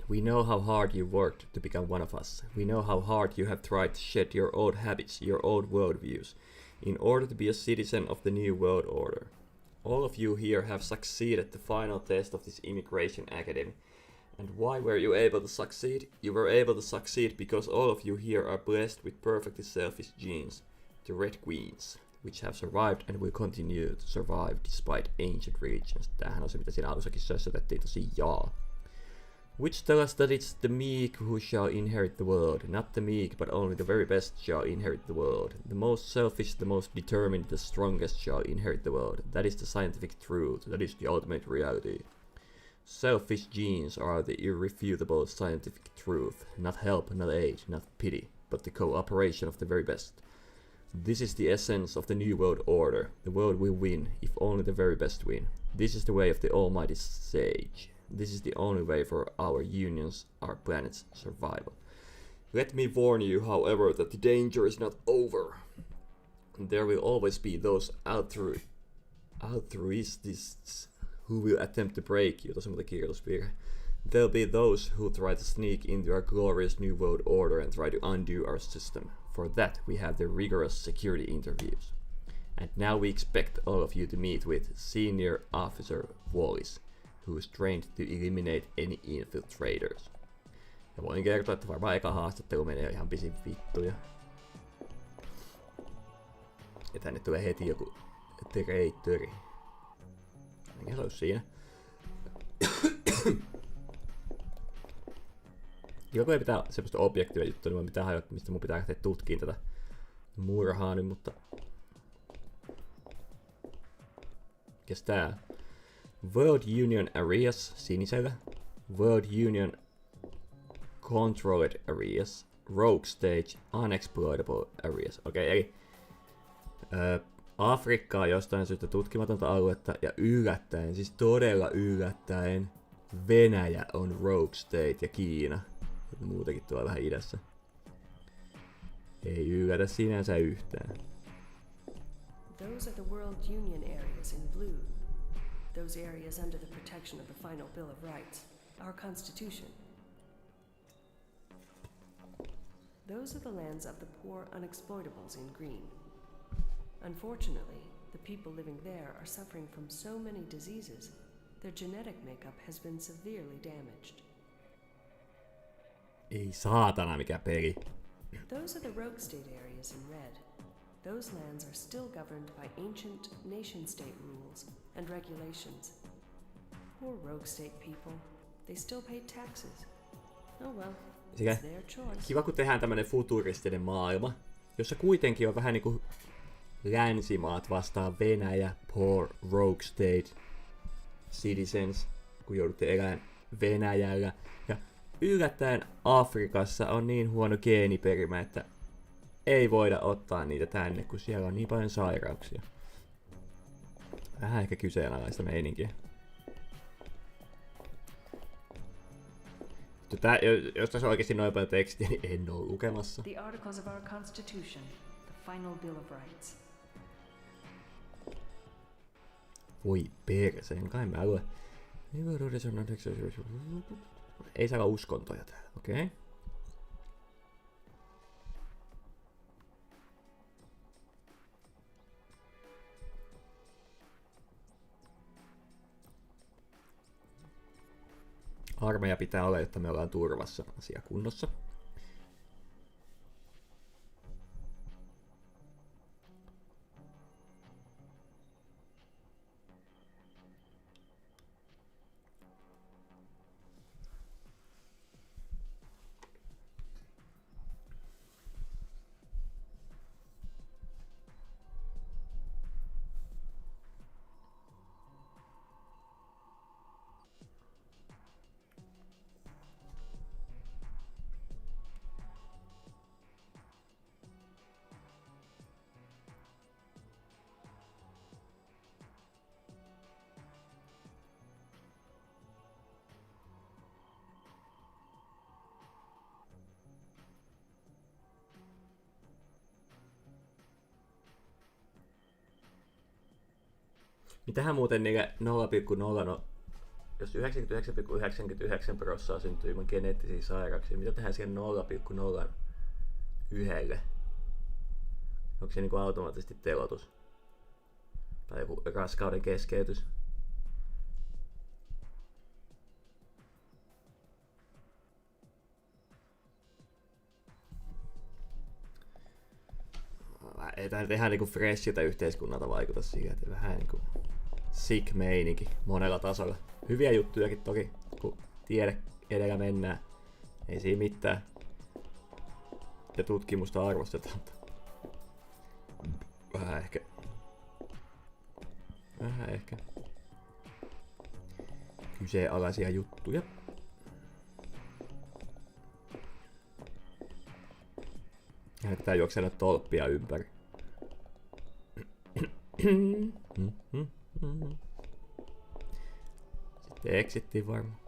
We know how hard you worked to become one of us. We know how hard you have tried to shed your old habits, your old worldviews, in order to be a citizen of the new world order. All of you here have succeeded the final test of this Immigration Academy. And why were you able to succeed? You were able to succeed because all of you here are blessed with perfectly selfish genes, the Red Queens, which have survived and will continue to survive despite ancient religions. Tämähän on se, mitä siinä alussakin sössötettiin tosi Which tell us that it's the meek who shall inherit the world. Not the meek, but only the very best shall inherit the world. The most selfish, the most determined, the strongest shall inherit the world. That is the scientific truth. That is the ultimate reality. Selfish genes are the irrefutable scientific truth. Not help, not aid, not pity, but the cooperation of the very best. This is the essence of the New World Order. The world will win, if only the very best win. This is the way of the Almighty Sage. This is the only way for our unions, our planet's survival. Let me warn you, however, that the danger is not over. There will always be those altruists who will attempt to break you. There'll be those who try to sneak into our glorious New World Order and try to undo our system. For that, we have the rigorous security interviews. And now we expect all of you to meet with Senior Officer Wallis, who is trained to eliminate any infiltrators. Ja voin kertoa, että varmaan eka haastattelu menee ihan pisin vittuja. Ja tänne tulee heti joku traitori. Mikä se olisi siinä? Joku ei pitää semmoista objektiivia juttua, niin mun pitää hajottaa, mistä mun pitää lähteä tutkiin tätä murhaa nyt, mutta... Mikäs tää? World Union Areas sinisellä. World Union Controlled Areas. Rogue Stage. Unexploitable Areas. Okei, eli... Afrikka on jostain syystä tutkimatonta aluetta ja yllättäen, siis todella yllättäen, Venäjä on Rogue State ja Kiina. Ja muutenkin tuolla vähän idässä. Ei yllätä sinänsä yhtään. Those are the World Union areas in blue. Those areas under the protection of the final Bill of Rights, our Constitution. Those are the lands of the poor unexploitables in green. Unfortunately, the people living there are suffering from so many diseases, their genetic makeup has been severely damaged. Ei saatana mikä peli. Those are the Rogue State areas in red. Those lands are still governed by ancient nation-state rules and regulations. Poor Rogue State people. They still pay taxes. Oh well, it's their choice. Kiva kun tehdään tämmönen futuristinen maailma, jossa kuitenkin on vähän niinku länsimaat vastaan Venäjä, poor Rogue State citizens, kun joudutte elämään Venäjällä. Ja yllättäen Afrikassa on niin huono geeniperimä, että ei voida ottaa niitä tänne, kun siellä on niin paljon sairauksia. Vähän ehkä kyseenalaista meininkiä. Jos tässä on oikeasti noin paljon tekstiä, niin en ole lukemassa. The articles of our Constitution, the final Bill of Rights. Voi perseen, kai mä luen. Ei saa uskontoja täällä, okei. Okay. Armeija pitää olla, jotta me ollaan turvassa, asia kunnossa. Mitähän muuten niille 0,0, jos 99,99% syntyy ilman geneettisiä sairauksia, mitä tehdään siihen 0,01? Onko se niinku automaattisesti telotus? Tai joku raskauden keskeytys? Ei tää nyt ihan niinku freshiltä yhteiskunnalta vaikuta siihen, että vähän niinku sick meininki monella tasolla. Hyviä juttujakin toki, kun tiede edellä mennään. Ei siinä mitään. Ja tutkimusta arvostetaan. Vähän ehkä kyseenalaisia juttuja. Ja pitää juoksella tolppia ympäri. Sitten exittiin varmaan.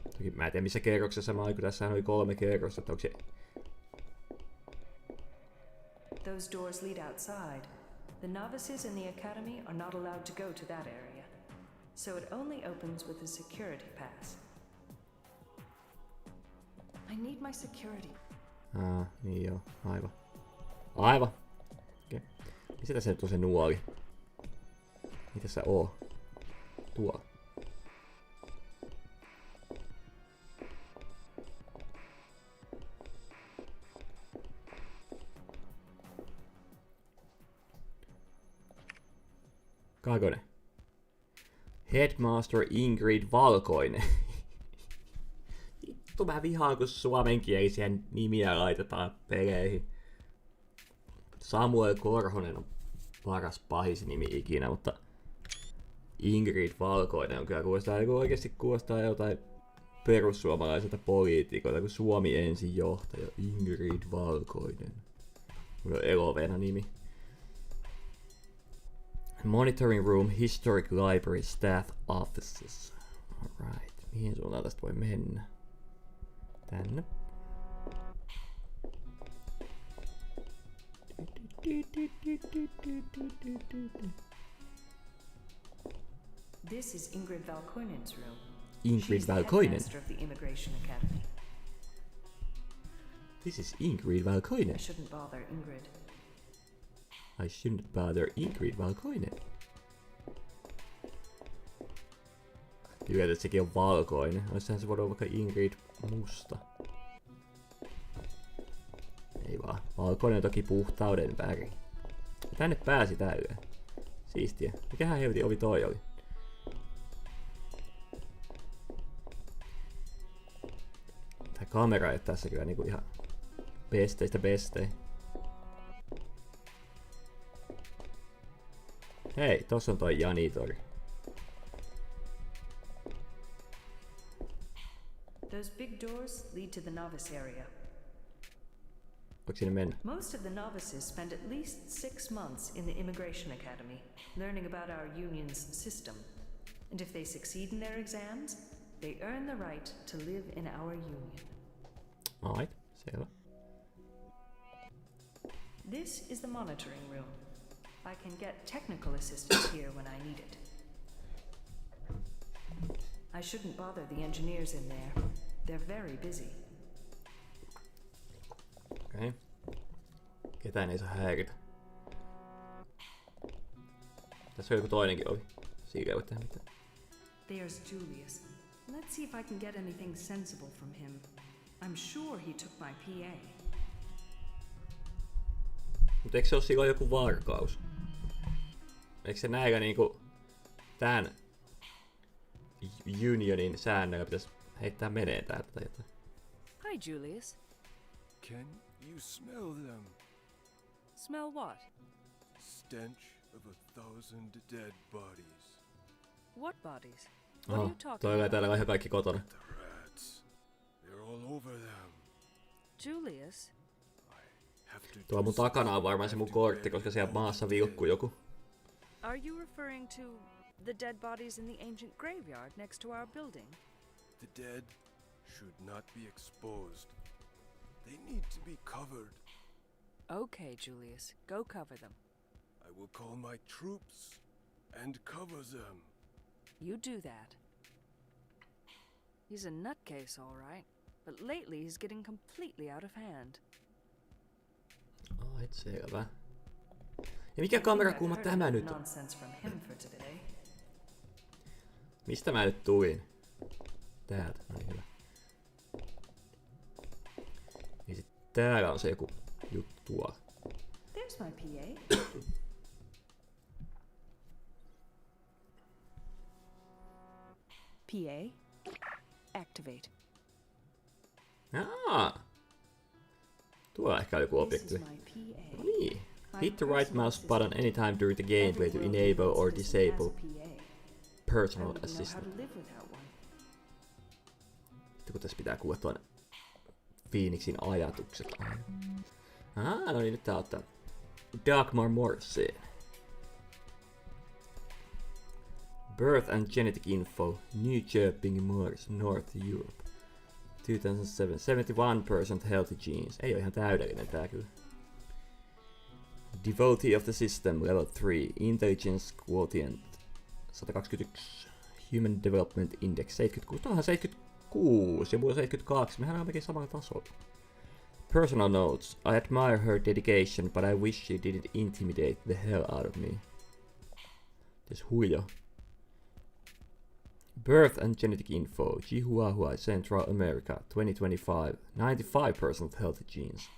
Toki mä en tiedä missä kerroksessa mä oon, kun tässä oli 3 kerrosta, että onko se... Those doors lead outside. The novices in the academy are not allowed to go to that area. So it only opens with a security pass. I need my security. Niin joo, aivan. Okay. Missä tässä nyt on se nuoli? Mitä sä oo? Tuolla. Kakonen. Headmaster Ingrid Valkoinen. Vittu mä vihaan, kun suomenkielisiä nimiä laitetaan peleihin. Samuel Korhonen on paras pahis nimi ikinä, mutta Ingrid Valkoinen on kyllä oikeasti kuulostaa jotain perussuomalaiselta poliitikoilta, kun Suomi ensin johtaja. Ingrid Valkoinen. Mulla on elovena nimi. Monitoring Room, Historic Library, Staff Offices. Alright, mihin suuntaan tästä voi mennä? Tänne. This is Ingrid Valkoinen's room. Ingrid She's the Valkoinen. headmaster of the Immigration Academy. This is Ingrid Valkoinen. I shouldn't bother Ingrid. I shouldn't bother Ingrid Valkoinen. Hyvä, että sekin on valkoinen. Oissahan se voinut olla vaikka Ingrid musta. Ei vaan. Valkoinen on toki puhtauden väri. Tänne pääsi täyden. Siistiä. Mikähän helvetin ovi toi oli? Tää kamera ei tässä kyllä niinku ihan besteistä bestei. Hei, tossa on toi janitori. Those big doors lead to the novice area. Voiko sinne mennä? Most of the novices spend at least 6 months in the Immigration Academy, learning about our union's system. And if they succeed in their exams, they earn the right to live in our union. Alright, selvä. This is the monitoring room. I can get technical assistance here when I need it. I shouldn't bother the engineers in there. They're very busy. Okei. Ketään ei saa häiritä. Tässä on joku toinenkin ovi. Siinä ei voi tehdä mitään. There's Julius. Let's see if I can get anything sensible from him. I'm sure he took my PA. Mut eikö se oo silloin joku varkaus? Eikö se näillä niinku tän unionin säännöllä pitäis heittää meneen täältä tai jotain? Hi, Julius. Can you smell them? Smell what? Stench of 1,000 dead bodies. What bodies? What are you talking toi on about? täällä ihan kaikki kotona. The rats. They're all over them. Julius? Have to Tuolla mun do takana on varmaan se mun something. kortti, koska siellä maassa vilkkuu joku. Are you referring to the dead bodies in the ancient graveyard next to our building? The dead should not be exposed. They need to be covered. Okay, Julius. Go cover them. I will call my troops and cover them. You do that. He's a nutcase, all right. But lately he's getting completely out of hand. Alright, selvä. Ja mikä kamerakulma tämä nyt on? Nonsense from him for today. Mistä mä nyt tulin? Täältä, no niin hyvä. Niin sit täällä on se joku juttu tuolla. There's my PA. PA. Activate. Tuolla ehkä on joku This objekti. is my PA. No niin. My Hit the right personal mouse assistant. button anytime during the gameplay to Every enable world or citizen has a disable PA. I personal wouldn't know how assistant. to live without one. Sitten kun tässä pitää kuulla tuon Phoenixin ajatukset aina. No niin, nyt tää ottaa Dagmar Morse. Birth and genetic info, Nyköping, Mars, North Europe. 2007, 71% healthy genes. Ei oo ihan täydellinen tää kyllä. Devotee of the system, level 3, intelligence quotient 121, human development index 76. Tuohan 76 ja mulla on 72. Mehän on melkein samalla tasolla. Personal notes. I admire her dedication, but I wish she didn't intimidate the hell out of me. Tes huijo. Birth and genetic info. Chihuahua, Central America, 2025. 95% healthy genes.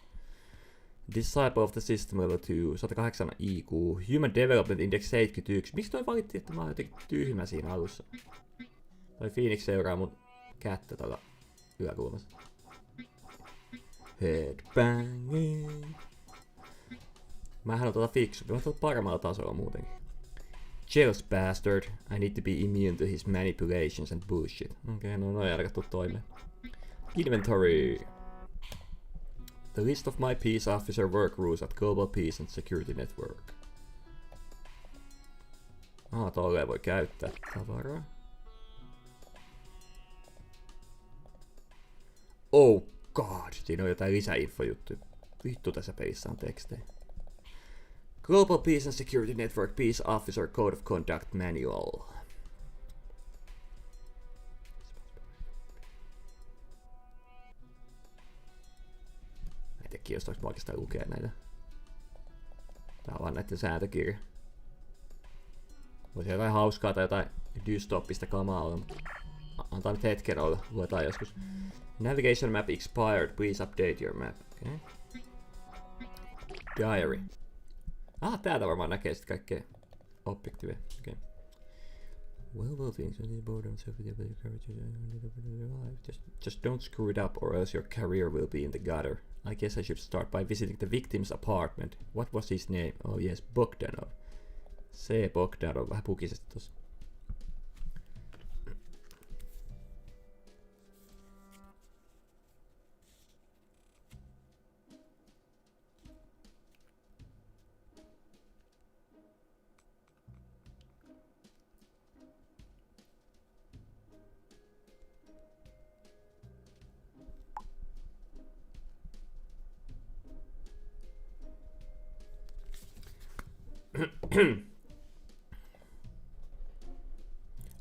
Disciple of the system level 2, 108 IQ. Human development index 71. Miksi toi valittiin, että mä oon jotenkin tyhmä siinä alussa? Toi Phoenix seuraa mun kättä tuolla yläkulmassa. Headbanging. Mähän on fiksu. Mä oon paremmalla tasolla muutenkin. Jealous bastard. I need to be immune to his manipulations and bullshit. Okei, no ei alkaa toimeen. Inventory. The list of my peace officer work rules at Global Peace and Security Network. Tolleen voi käyttää tavaraa. Oh god, siinä on jotain lisäinfojuttuja. Vittu tässä pelissä on tekstejä. Global Peace and Security Network Peace Officer Code of Conduct Manual. Mä en tiedä, kiinnostaako mä oikeastaan lukea näitä. Tää on vaan näitten sääntökirja. Voisi jotain hauskaa tai jotain dystoppista kamaa olla, mutta antaa nyt hetken olla. Luetaan joskus. Navigation map expired. Please update your map. Okay. Diary. Täältä varmaan näkee sit kaikkea objektiiveja. Okay. Well, things on this board just don't screw it up or else your career will be in the gutter. I guess I should start by visiting the victim's apartment. What was his name? Oh yes, Bogdanov. C. Bogdanov, vähän pukisesti tossa.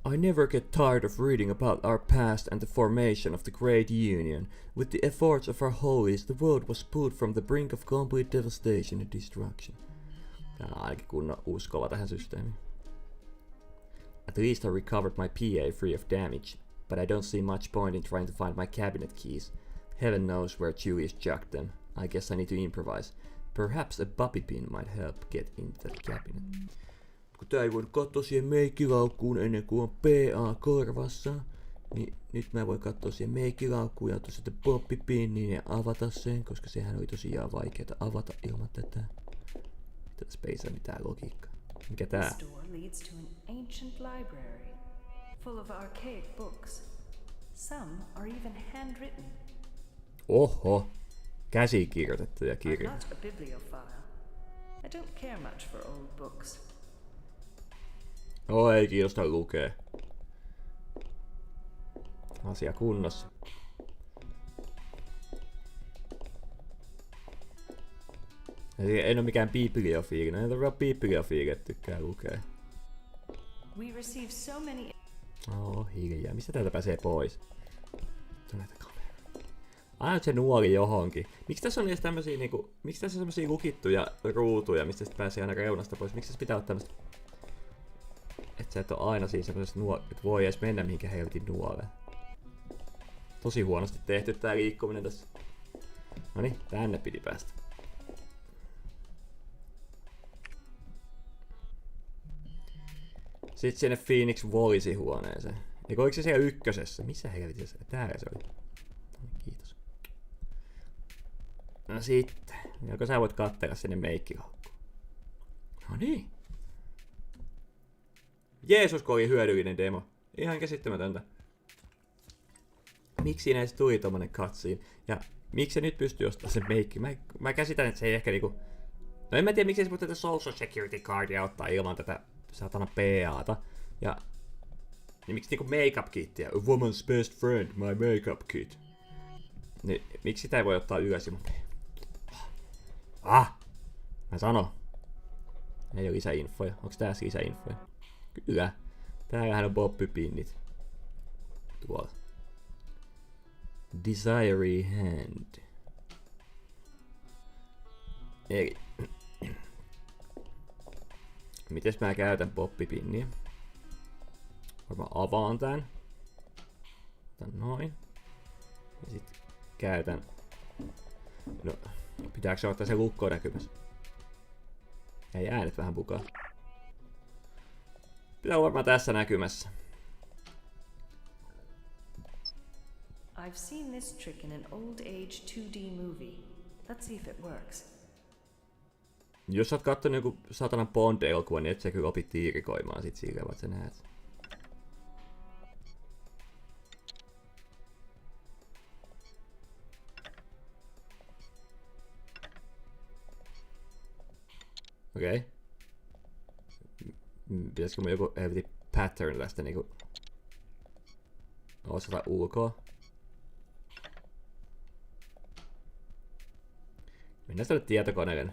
I never get tired of reading about our past and the formation of the Great Union. With the efforts of our holies, the world was pulled from the brink of complete devastation and destruction. Tää on ainakin kunnon uskova tähän systeemiin. At least I recovered my PA free of damage, but I don't see much point in trying to find my cabinet keys. Heaven knows where Julius chucked them. I guess I need to improvise. Perhaps a bobby pin might help get into that cabinet. Kun tää ei voinut katsoa siihen meikkilaukkuun ennen kuin on PA korvassa, niin nyt mä voin katsoa siihen meikkilaukkuun ja ottaa sitten bobbipinniin ja avata sen, koska sehän oli tosiaan vaikeeta avata ilman tätä. Tätä space ei mitään logiikkaa. Mikä tää? This door leads to an ancient library, full of archaic books. Some are even handwritten. Oho! Käsikirjoitettuja kirjoja. I'm not a bibliophile. I don't care much for old books. Ei kiinnosta lukea. Asia kunnossa. En oo mikään bibliofiili. En ole bibliofiili, että tykkää lukea. We receive so many. Hiljaa. Mistä täältä pääsee pois? Näitä kameraa. Aina se nuoli johonkin. Miksi tässä on edes tämmösiä niinku... Miksi tässä on semmosia lukittuja ruutuja, mistä sit pääsee aina reunasta pois? Miksi tässä pitää olla tämmöstä... Että sä et oo aina siinä semmosessa että voi edes mennä mihinkä helvetin nuoleen. Tosi huonosti tehty tää liikkuminen tässä. Noniin, tänne piti päästä. Sitten sinne Phoenix Voice huoneeseen. Eikö oliko se siellä ykkösessä? Missä helvetissä? Täällä se oli. Kiitos. No sitten. Joko sä voit kattella sinne meikkilaukkuun? No niin. Jeesus, kun oli hyödyllinen demo. Ihan käsittämätöntä. Miksi siinä edes tuli tommonen cutscene? Ja miksi se nyt pystyy ostamaan sen meikki? Mä käsitän, että se ei ehkä niinku... No en mä tiedä, miksi se voi tätä social security cardia ottaa ilman tätä saatana PAta. Ja... Niin miksi niinku make-up kittiä? A woman's best friend, my make-up kit. Niin miksi sitä ei voi ottaa ylös ilman Mä sanon. Ei oo lisäinfoja. Onks tässä lisäinfoja? Kyllä. Täällähän on bobbypinnit. Tuolla. Desiree hand. Eli. Mites mä käytän bobbipinniä? Varmaan avaan tän. Otan noin. Ja sit käytän. No, pitääkö se ottaa se lukko näkymässä? Ei äänet vähän bukaa. Pitää varmaan tässä näkymässä. I've seen this trick in an old age 2D movie. Let's see if it works. Jos sä oot kattonut joku satanan Bond-elokuvan, niin et sä kyllä opit tiirikoimaan sit sillä, että sä näet. Okei. Pitäisikö mun joku helvetin pattern tästä niinku... osata ulkoa? Mennään tälle tietokoneelle.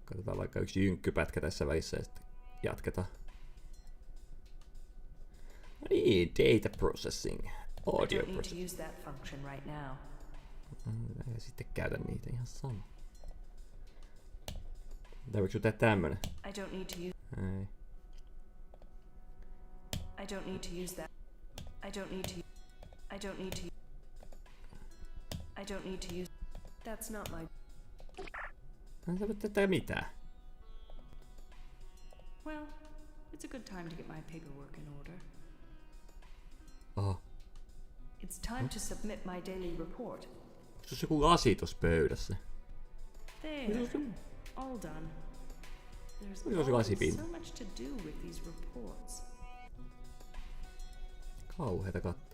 Katsotaan vaikka yksi jynkkypätkä tässä välissä ja sitten jatketaan. No niin, data processing. Audio processing. Ja sitten käytän niitä ihan sama. Tarviiko sun tehdä tämmönen? Ei. I don't need to use that. I don't need to. I don't need to. I don't need to use. That's not my. Sä voit tehdä mitään. Well, it's a good time to get my paperwork in order. Oho. It's time to submit my daily report. Onko se joku lasi tossa pöydässä? There. All done. There's always so much to do with these reports. Kauheeta katsoa.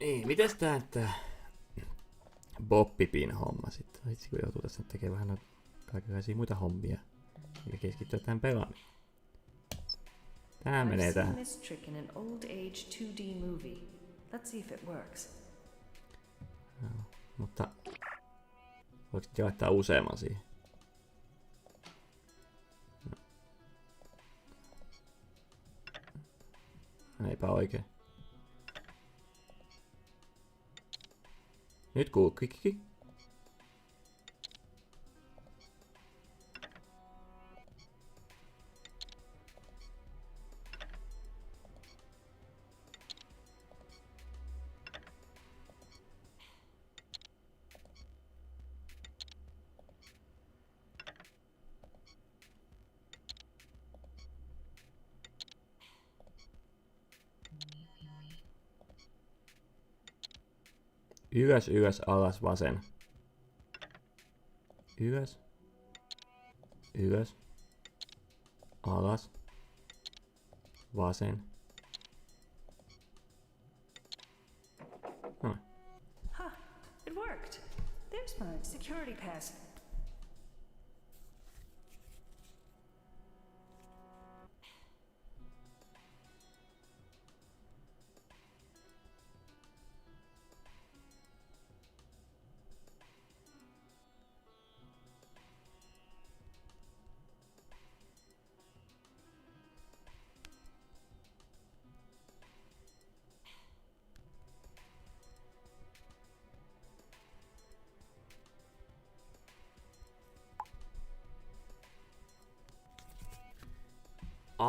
Niin, mites tää Boppipin homma sitten? Itse kun joutuu tässä tekemään vähän noita kaikenlaisia muita hommia. Ja keskittyä tähän pelaamiseen. Tää menee tähän. No, mutta voiko sitten laittaa useamman siihen? No. Eipä oikein. Nyt kuuluu kikki. Ylös, ylös, alas, vasen. Ylös. Ylös. Alas. Vasen. Noin. Huh, it worked. There's my security pass.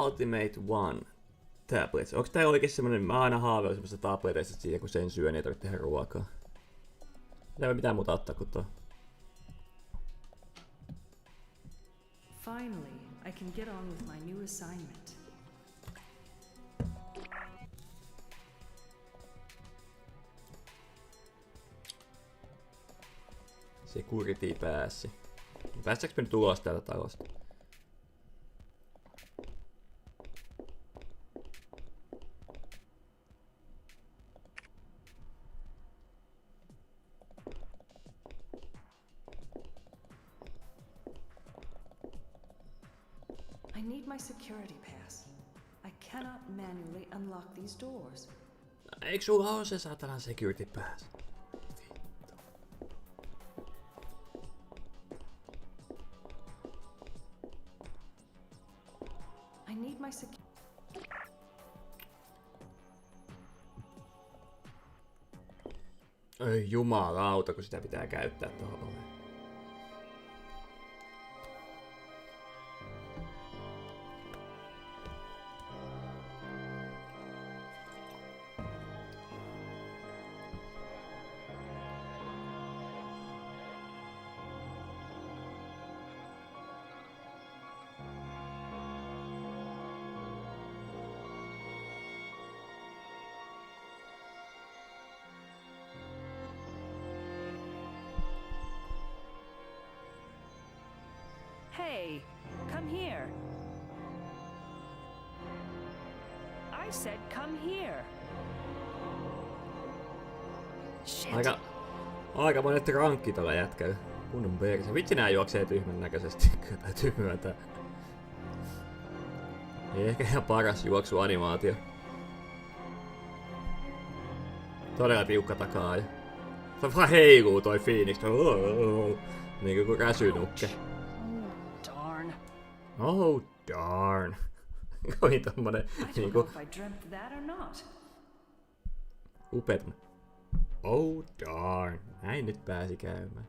Ultimate One tablets. Onko tää oikeesti semmonen, mä aina haaveilin semmoista tableteista siihen, kun sen syö, niin ei tarvitse tehdä ruokaa. Ei voi mitään muuta ottaa kuin tuo. Finally, I can get on with my new assignment. Security pääsi. Päästäänkö me nyt ulos täältä talosta? I need my security pass. I cannot manually unlock these doors. Eikö sulla ole se saatanan security pass? I need my Ei jumalauta, kun sitä pitää käyttää tuohon oveen. Hey, come here. I said come here. Shit. Aika monet rankki tuolla jätkällä. Kunnon perse. Vitsi nää juoksee tyhmän näköisesti. Kyllä täytyy myöntää. Ei ehkä ihan paras juoksuanimaatio. Todella tiukka takaa. Se vaan heiluu toi Phoenix. Niinku kuin räsynukke. Oh darn. Koin tommonen niinku upeet. Oh darn. Näin nyt pääsi käymään.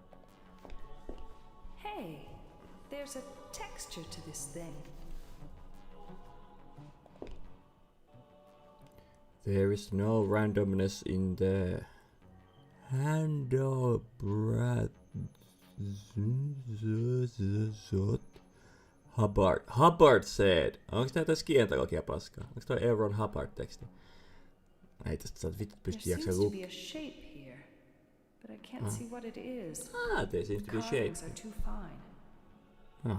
Hey, there's a texture to this thing. There is no randomness in the handle breath. Hubbard said. Onko tää jotain skientalogia paskaa? Onko toi Aaron Hubbard teksti? Ei tästä sä vittu pysty jaksaa lukea. There seems to be a shape.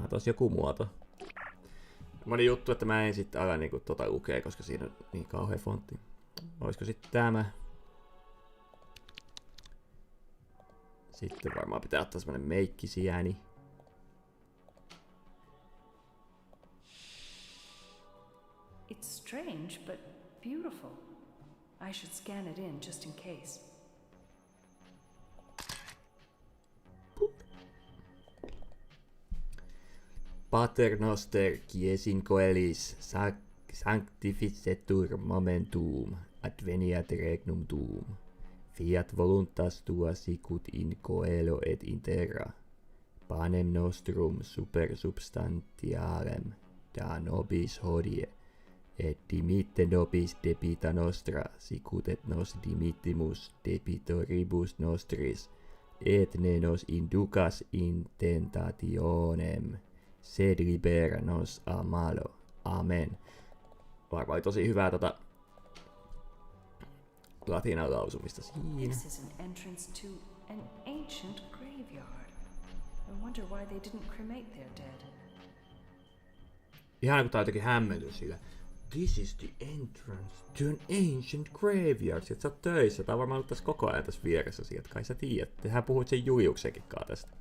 Tossa joku muoto. Semmoinen juttu, että mä en sitten ala niinku tota lukea, koska siinä on niin kauhea fontti. Olisiko sitten tämä? Sitten varmaan pitää ottaa semmonen meikkisiäni. It's strange, but beautiful. I should scan it in just in case. Pater noster quiesin coelis sanctificetur momentum adveniat regnum tuum. Fiat voluntas tua sicut in coelo et in terra. Panem nostrum super substantialem da nobis hodie. Et dimitte nobis debita nostra, sicut et nos dimittimus debitoribus nostris, et ne nos inducas in tentationem, sed libera nos a malo. Amen. Varmaan tosi hyvää latinan lausumista siinä. This is an entrance to an ancient graveyard. I wonder why they didn't cremate their dead. Ihan kun tää jotenkin hämmentys sillä. This is the entrance to an ancient graveyard. Sieltä sä oot töissä. Tää on varmaan ollut tässä koko ajan tässä vieressä sieltä. Kai sä tiedät. Tehän puhuit sen Juliuksenkin tästä.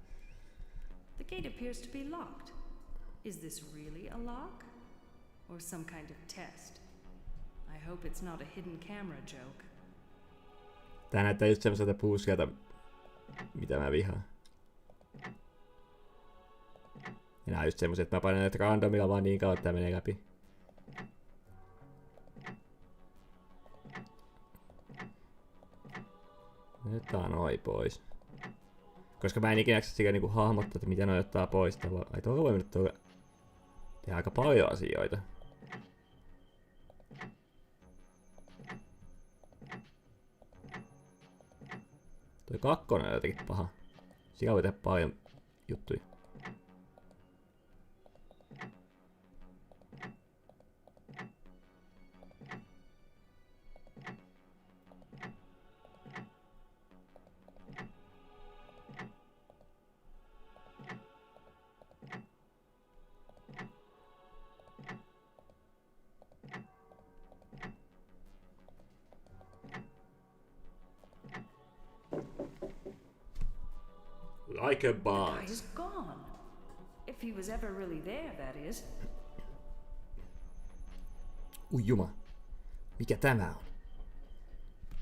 The gate appears to be locked. Is this really a lock? Or some kind of test? I hope it's not a hidden camera joke. Tää näyttää just semmoiselta puuskelta, mitä mä vihaan. Ja nää on just semmoset, että mä painan näitä randomilla vaan niin kauan, että tää menee läpi. Otetaan noi pois. Koska mä en ikinä sillä niinku hahmottaa, että mitä noi ottaa pois. Ai tuolla voi nyt tehdä aika paljon asioita. Toi kakkonen on jotenkin paha. Siellä voi tehdä paljon juttuja. Like a The boss. guy is gone. If he was ever really there, that is. Ui juma. Mikä tämä on?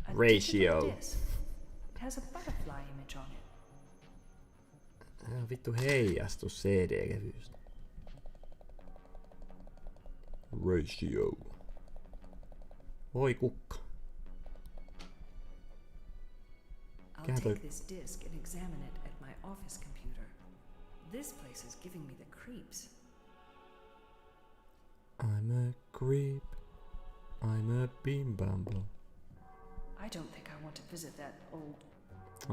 A Ratio. digital disc. It has a butterfly image on it. Tää on vittu heijastus CD-levystä. Ratio. Voi kukka. I'll take this disc and examine it at my office computer. This place is giving me the creeps. I'm a creep. I'm a bimbambo. I don't think I want to visit that old...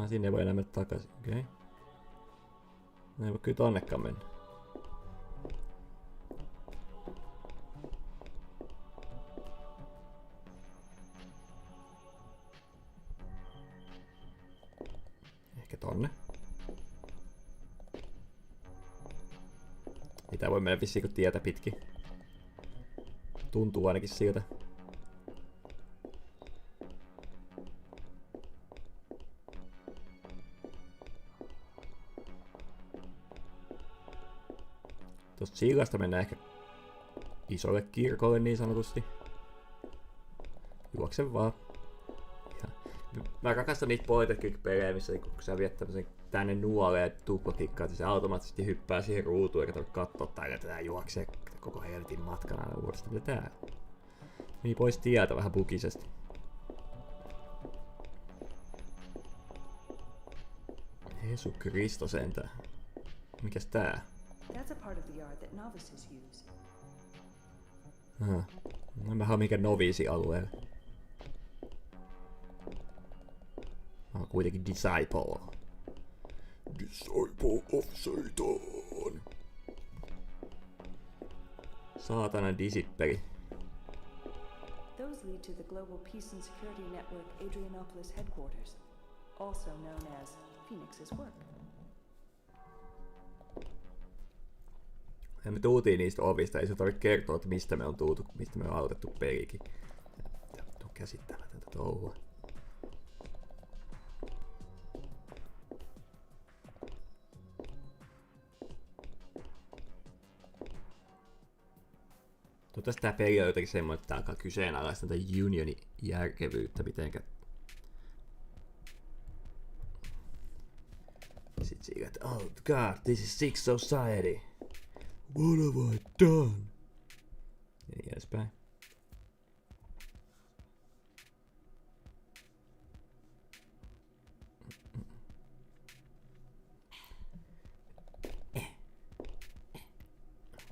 Sinne ei voi enää mennä takaisin, okei. Okay. Ei voi kyllä tonnekaan mennä. Ehkä tonne. Mitä voi mennä vissiin kun tietä pitkin. Tuntuu ainakin siltä. Tuosta sillasta mennään ehkä isolle kirkolle niin sanotusti. Juoksen vaan. Ja mä rakastan niitä point-and-click-pelejä, missä kun sä viet tämmösen tänne nuoleen ja tuplaklikkaat, se automaattisesti hyppää siihen ruutuun eikä tarvitse katsoa tai että tää juoksee koko helvetin matkan aina uudestaan. Mitä tää? Meni pois tieltä vähän bugisesti. Jeesus Kristo sentään. Mikäs tää? That's a part of the yard that novices use. No mä oon mikä noviisi-alueella. Mä oon kuitenkin disciple. Disciple of Satan. Saatanan disippeli. Those lead to the Global Peace and Security Network Adrianopolis headquarters, also known as Phoenix's work. Ja me tultiin niistä ovista, ei se tarvitse kertoa, että mistä me on tultu, mistä me on aloitettu pelikin. Tämä on käsittämätöntä touhua. mutta tää peli on jotenkin semmoinen, että tää alkaa kyseenalaista tätä unionin järkevyyttä mitenkä. Sitten siinä, että oh god, this is sick society. What have I done? Ja niin edespäin.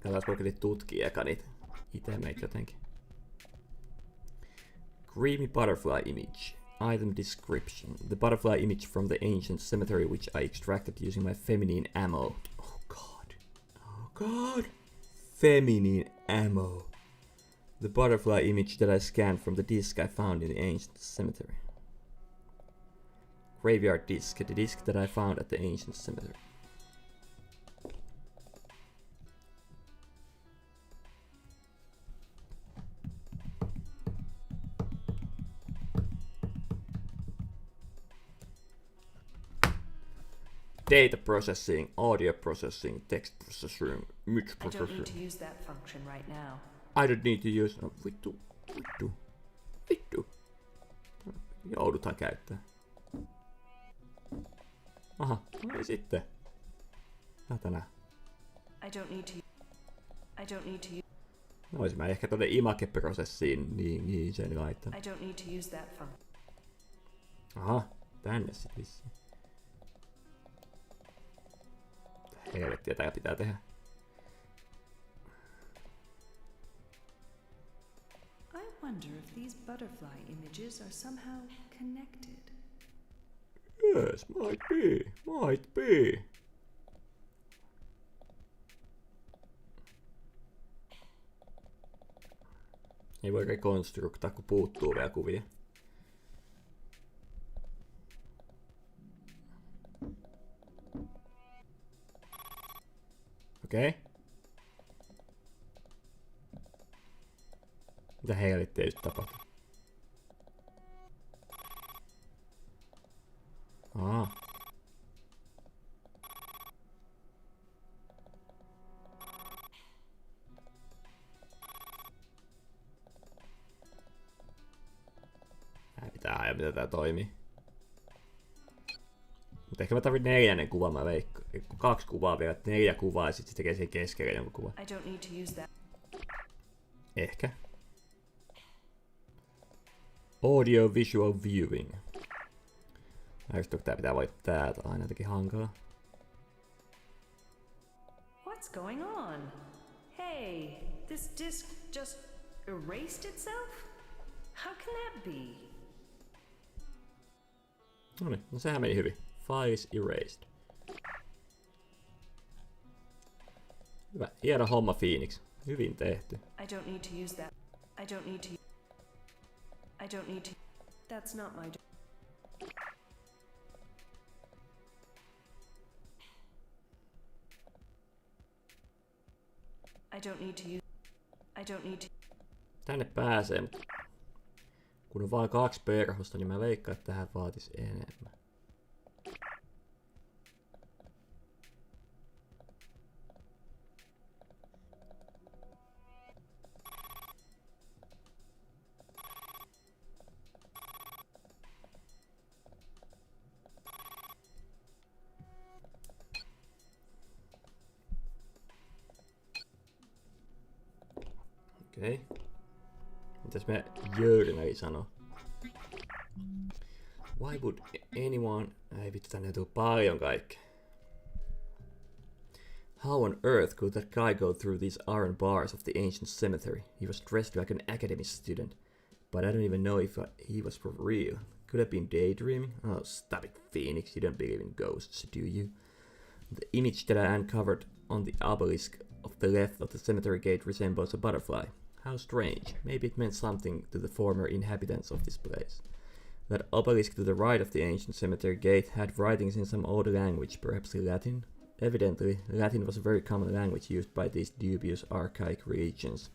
Katsotaan voiko tutkia eka niitä itemeitä jotenkin. Creamy butterfly image. Item description. The butterfly image from the ancient cemetery which I extracted using my feminine ammo. Oh god. Oh god. Feminine ammo. The butterfly image that I scanned from the disk I found in the ancient cemetery. Graveyard disk. The disk that I found at the ancient cemetery. Data processing, audio processing, text processing, image processing. I don't need to use that function right now. I don't need to use... No, vittu. Joudutaan käyttää. Aha, no niin sitten. Nätänä. I don't need to use... No olisin mä ehkä tonne image-prosessiin niin sen laittanut. I don't need to use that function. Aha, tänne sit vissiin. Helvettiä tää pitää tehdä. I wonder if these butterfly images are somehow connected. Yes, might be. Ei voi rekonstruktaa, kun puuttuu vielä kuvia. Okei. Okay. Mitä helvettiä just tapahtui? Pitää ajaa, miten tää toimii. Mutta ehkä mä tarvitsen 4. kuvan, mä veikkaan. 2 kuvaa vielä, 4 kuvaa ja sit se tekee sen keskelle jonkun kuvan. I don't need to use that. Ehkä. Audio visual viewing. Näyttääkö tää pitää voittaa täältä aina jotenkin hankala. What's going on? Hey, this disk just erased itself? How can that be? Noniin, no sehän meni hyvin. Files erased. Hyvä, hieno homma Phoenix. Hyvin tehty. I don't need to use that. I don't need to. That's not my job. I don't need to. Tänne pääsee, mutta kun on vaan 2 perhosta, niin mä veikkaan, että tähän vaatis enemmän. Okei. Mitäs me Jörinäkin sanoo? Why would anyone... Ei vittu, tänne tuu paljon kaikkea. How on earth could that guy go through these iron bars of the ancient cemetery? He was dressed like an academy student. But I don't even know if he was for real. Could have been daydreaming? Oh, stop it, Phoenix. You don't believe in ghosts, do you? The image that I uncovered on the obelisk of the left of the cemetery gate resembles a butterfly. How strange. Maybe it meant something to the former inhabitants of this place. That obelisk to the right of the ancient cemetery gate had writings in some old language, perhaps Latin. Evidently, Latin was a very common language used by these dubious archaic religions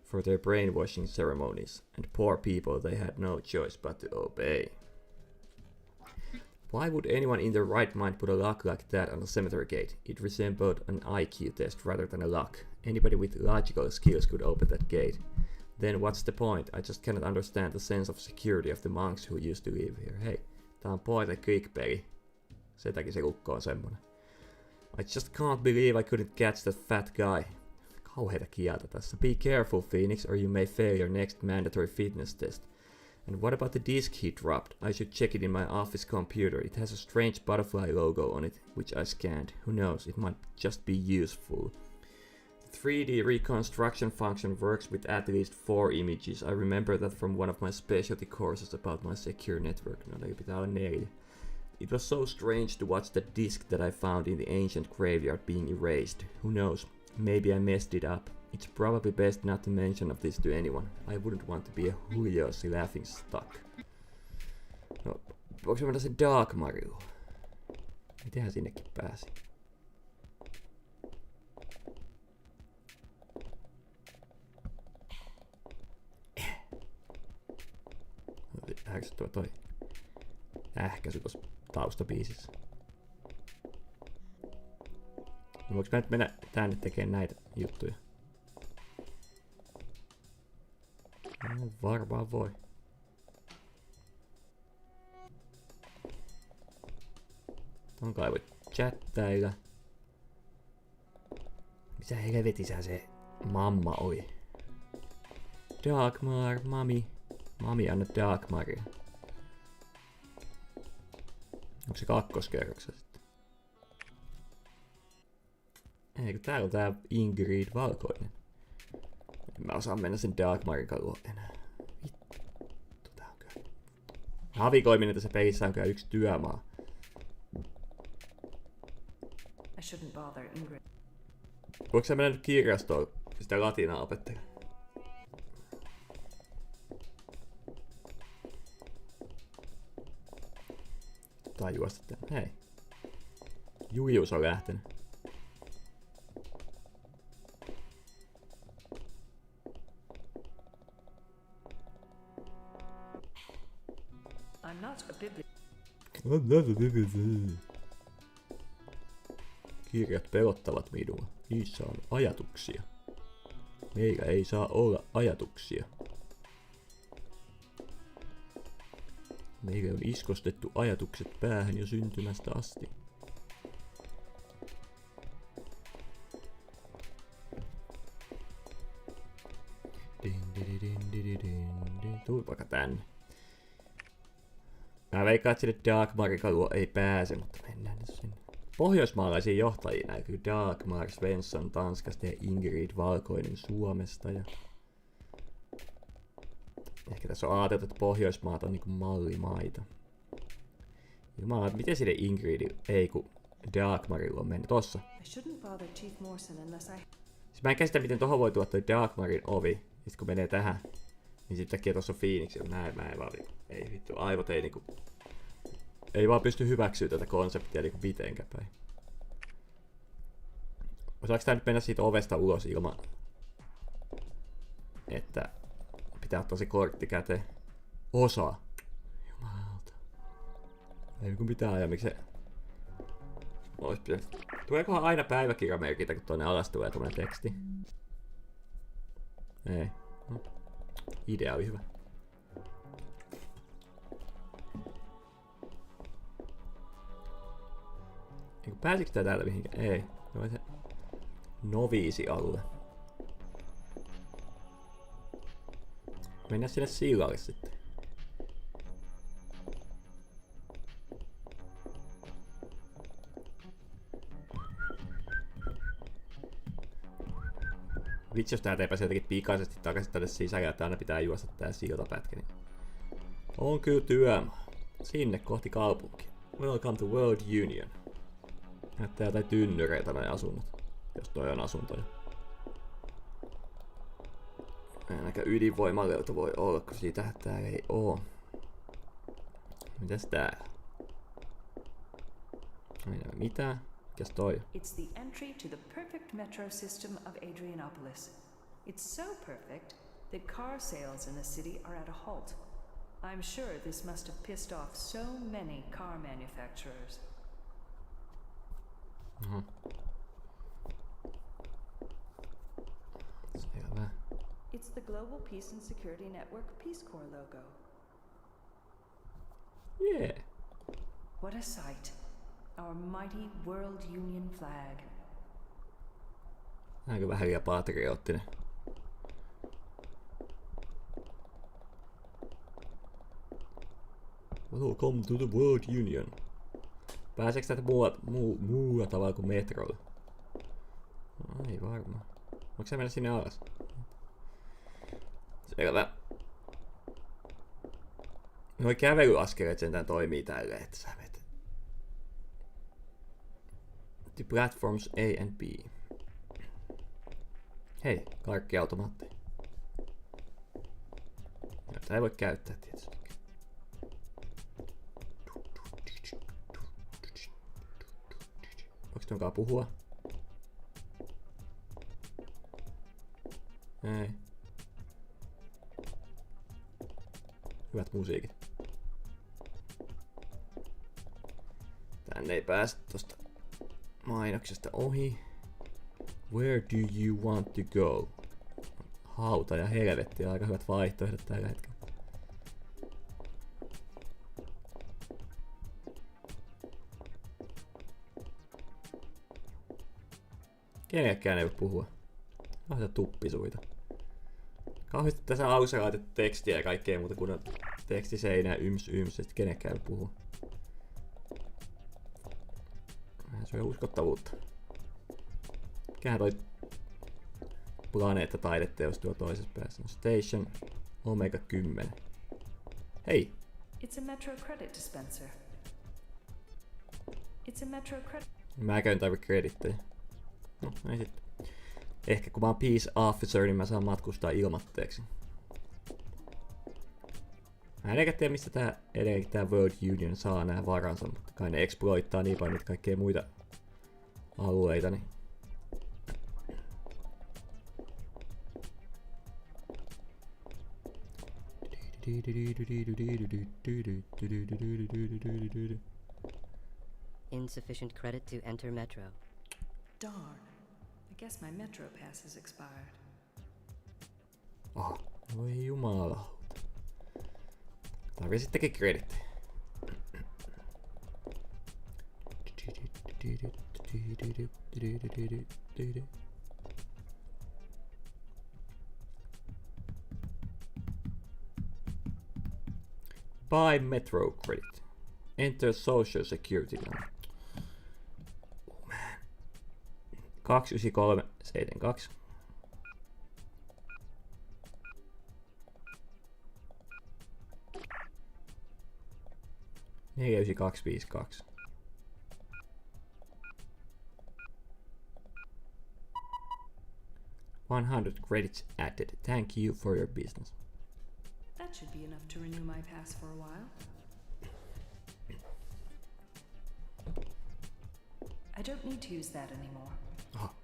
for their brainwashing ceremonies, and poor people, they had no choice but to obey. Why would anyone in their right mind put a lock like that on a cemetery gate? It resembled an IQ test rather than a lock. Anybody with logical skills could open that gate. Then what's the point? I just cannot understand the sense of security of the monks who used to live here. Hei, tää on point and click peli. Sen takia se lukko on semmonen. I just can't believe I couldn't catch that fat guy. Kauheita kieltä tässä. Be careful, Phoenix, or you may fail your next mandatory fitness test. And what about the disc he dropped? I should check it in my office computer. It has a strange butterfly logo on it, which I scanned. Who knows, it might just be useful. The 3D reconstruction function works with at least 4 images. I remember that from one of my specialty courses about my secure network. No, pitää olla 4. It was so strange to watch the disc that I found in the ancient graveyard being erased. Who knows, maybe I messed it up. It's probably best not to mention of this to anyone. I wouldn't want to be a huijosi laughing stock. No, voiko mennä se Dark Mario? Mitenhän sinnekin pääsi? Ärsyttävä toi ähkäsy tossa taustabiisissä. No, voinko mä nyt mennä tänne tekemään näitä juttuja? No, varmaan voi. Ton kai voi chattailla. Mitä helvetisä se mamma oli? Dagmar, mami. Mami, anna Dagmaria. Onko se kakkoskerroksessa sitten? Eikö täällä on tää Ingrid valkoinen? En mä osaa mennä sen Dagmarin kaluun enää. Vittu, tää on kyllä. Havikoiminen tässä pelissä on kyllä yksi työmaa. Voinko sä mennä nyt kirjastoon sitä latinaa opettelemaan? Tai juosta tänne. Hei. Julius on lähtenyt. I'm not a Kirjat pelottavat minua. Niissä on ajatuksia. Meillä ei saa olla ajatuksia. Meille on iskostettu ajatukset päähän jo syntymästä asti. Tuli vaikka tänne. Mä veikkaan, että sinne Dagmarin luo ei pääse, mutta mennään nyt sinne. Pohjoismaalaisia johtajia näkyy Dagmar Svensson Tanskasta ja Ingrid Valkoinen Suomesta. Ja ehkä tässä on ajateltu, että Pohjoismaat on niinku mallimaita. Jumala, miten sinne Ingrid ei kun Dagmarilla on mennyt tossa? Siis mä en käsitä, miten tohon voi tuoda toi Dagmarin ovi. Sitten kun menee tähän, niin sitten takia tossa on Phoenix. Mä en vaan ei vittu, aivot ei niinku... Ei vaan pysty hyväksyä tätä konseptia niinku mitenkään päin. Osaaks tää nyt mennä siitä ovesta ulos ilman, että pitää ottaa se kortti käteen? Osaa! Jumalauta. Ei kun mitään ajaa, miksi se... Ois pitänyt... Tuleekohan aina päiväkirjamerkintä, kun tonne alas tulee tommonen teksti? Ei. No. Idea oli hyvä. Pääsikö tää täältä mihinkään? Ei. No se noviisi alle. Mennään sinne sillalle sitten. Vitsi, jos täältä ei pääse jotenkin pikaisesti takaisin tänne sisälle, että aina pitää juosta tää siltapätkä. Niin on kyllä työmaa. Sinne kohti kaupunkia. Welcome to World Union. Näyttää jotain tynnyreitä noi asunnot. Jos toi on asuntoja. Ainakaan ydinvoimaleuta voi olla, kun siitä täällä ei oo. Mitäs täällä? Ei näy mitään. Mikäs toi? It's the entry to the perfect metro system of Adrianopolis. It's so perfect that car sales in the city are at a halt. I'm sure this must have pissed off so many car manufacturers. It's the Global Peace and Security Network Peace Corps logo. Yeah. What a sight. Our mighty World Union flag. Aika vähän liian patriottinen. Welcome to the World Union. Pääseekö tätä muulla tavalla kuin metrolla? No, ei varmaan. Voinko sä mennä sinne alas? Selvä. Noi kävelyaskeleet sentään toimii tälleen, että sä vet. The platforms A and B. Hei, karkkiautomaatti. Jota ei voi käyttää tietysti. Voinko tonkaan puhua? Ei. Hyvät musiikit. Tänne ei päästä tosta mainoksesta ohi. Where do you want to go? Hauta ja helvetti, aika hyvät vaihtoehdot tällä hetkellä. Kenellekään ei voi puhua. Vähän tuppisuita. Kauheasti tässä alussa laitettu tekstiä ja kaikkea muuta kuin tekstiseinää yms, ja sit kenellekään ei voi puhua. Se on uskottavuutta. Mikähän toi planeetta-taideteos tuo toisessa päässä? No, Station Omega 10. Hei! It's a Metro credit dispenser. It's a Metro credit... Mäkö en tarvi kredittejä. No, ei sitten. Ehkä kun mä oon Peace Officer, niin mä saan matkustaa ilmatteeksi. Mä en eikä tiedä, mistä tää World Union saa nää varansa, mutta kai ne exploittaa niin paljon niitä kaikkea muita alueita, niin... Insufficient credit to enter Metro. Darn. I guess my Metro pass has expired. Aha, voi jumalauta. Tarvii sittenkin kreditti. Buy Metro credit. Enter Social Security number. Oh man. 29372. Neljä 9252. $100 credits added. Thank you for your business. That should be enough to renew my pass for a while. I don't need to use that anymore. Aha.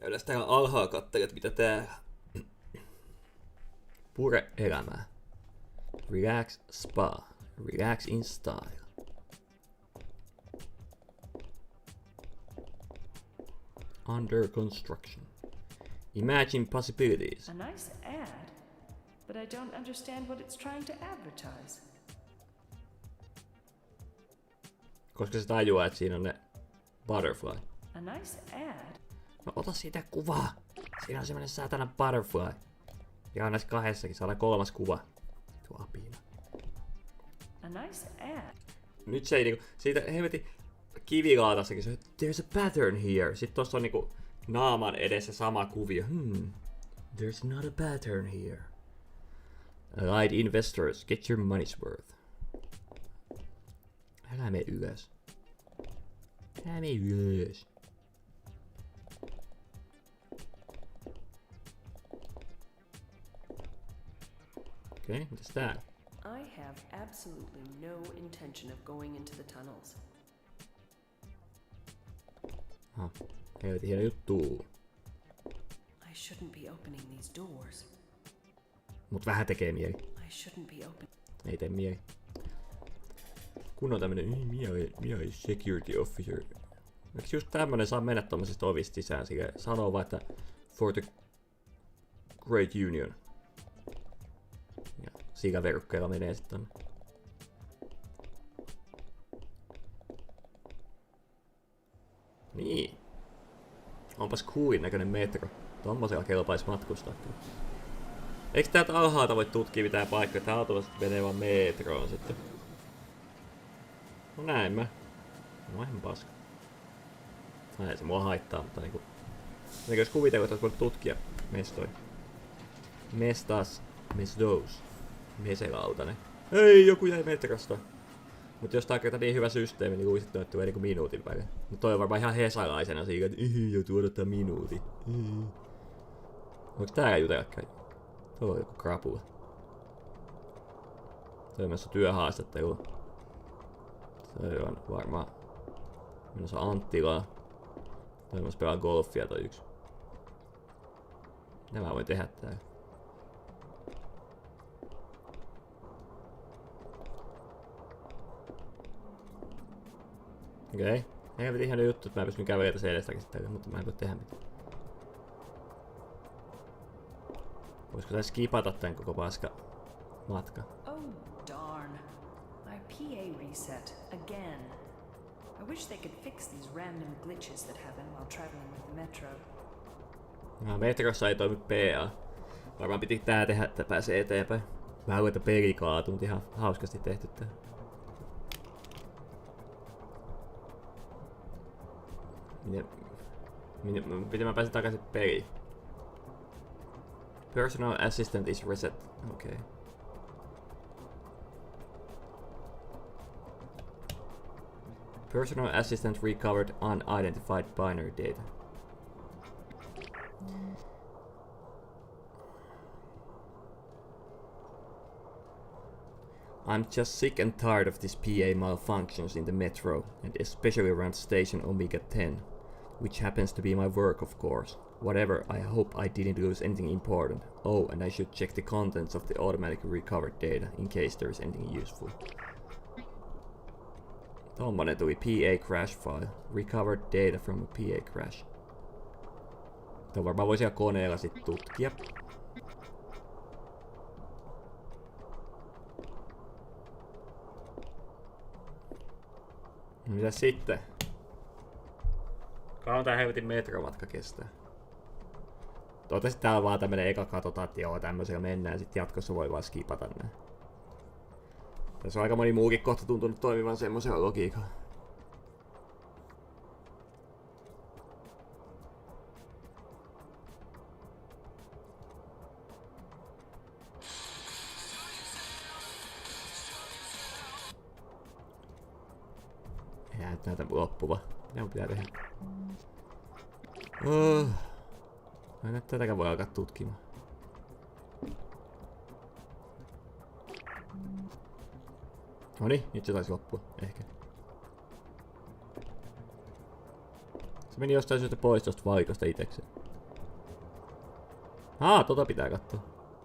Käydään täällä alhaalla kattelet, mitä täällä. Pure elämää. Relax spa. Relax in style. Under construction. Imagine possibilities. A nice ad, but I don't understand what it's trying to advertise. Koska se tajuaa, että siinä on ne butterfly. A nice ad? No ota siitä kuvaa. Siinä on semmonen saatana butterfly. Ja on näissä kahdessakin, saadaan kolmas kuva. Tuo apina. A nice ad. Nyt se ei niinku, siitä helvetin kivilaatassakin se, there's a pattern here. Sitten tossa on niinku naaman edessä sama kuvio. There's not a pattern here. Allied investors, get your money's worth. Älä mene ylös. Kävi ylös. Okei, mitäs täällä? I have absolutely no intention of going into the tunnels. Aha, helvetin hieno juttu. I shouldn't be opening these doors. Mut vähän tekee mieli. I shouldn't be open. Ei tee mieli. Kun on tämmönen, minä olen security officer. Eiks just tämmönen saa mennä tommosesta ovista sisään sille sanoo vaan, että for the Great Union. Ja sillä verukkeella menee sit tonne. Niin. Onpas coolin näköinen metro. Tommosella kelpais matkustaa. Eiks täältä alhaalta voi tutkia mitään paikkoja? Tää automaattisesti menee vaan metroon sitten. No näin mä. No ihan paska. Ei se mua haittaa, mutta niinku... Eikä jos kuvitellut, että olisi voinut tutkia mestoja. Mestos. Meselautanen. Ei, joku jäi metrosta. Mut jos tää on kerta niin hyvä systeemi, niin luisit noit tulee niinku minuutin välein. Mut toi on varmaan ihan hesalaisena siitä, että joutuu odottaa minuutin. Onks täällä jutellakaan? Tuo on joku krapula. Toi on myös työhaastattelu. Toi on varmaan menossa Anttilaa. Toi myös pelaa golfia toi yksi. Mitä mä voin tehdä täällä? Okei. Helvetin ihana juttu, että mä pystyn kävelemään tässä edestäkin sitten, mutta mä en voi tehdä mitään. Voisiko tää skipata tän koko paska matka? Oh darn. My PA reset again. I wish they could fix these random glitches that happen while traveling with the metro. No, metrossa ei toimi PA. Varmaan piti tää tehdä, että pääsee eteenpäin. Mä haluan, että peli kaatuu, mutta ihan hauskasti tehty tää. Miten mä pääsen takaisin peliin? Personal assistant is reset. Okay. Personal assistant recovered unidentified binary data. I'm just sick and tired of this PA malfunctions in the metro, and especially around station Omega 10, which happens to be my work, of course. Whatever, I hope I didn't lose anything important. Oh, and I should check the contents of the automatically recovered data in case there is anything useful. Tommonen tuli PA crash file. Recovered data from a PA crash. Tämä varmaan voi siellä koneella sit tutkia. Mitä sitten? Kauan tää helvetin metromatka kestää? Toivottavasti täällä on vaan tämmönen eka katsotaan, että joo tämmöisellä mennään, sit jatkossa voi vaan skipata nää. Tässä on aika moni muukin kohta tuntunut toimivan semmosella logiikalla. Eihän nyt näytä loppuva. Mitä mun pitää tehdä? Mä en tätäkään voi alkaa tutkimaan. Noniin, nyt se taisi loppua, ehkä. Se meni jostain syystä pois tosta valikosta itekseen. Tota pitää katsoa.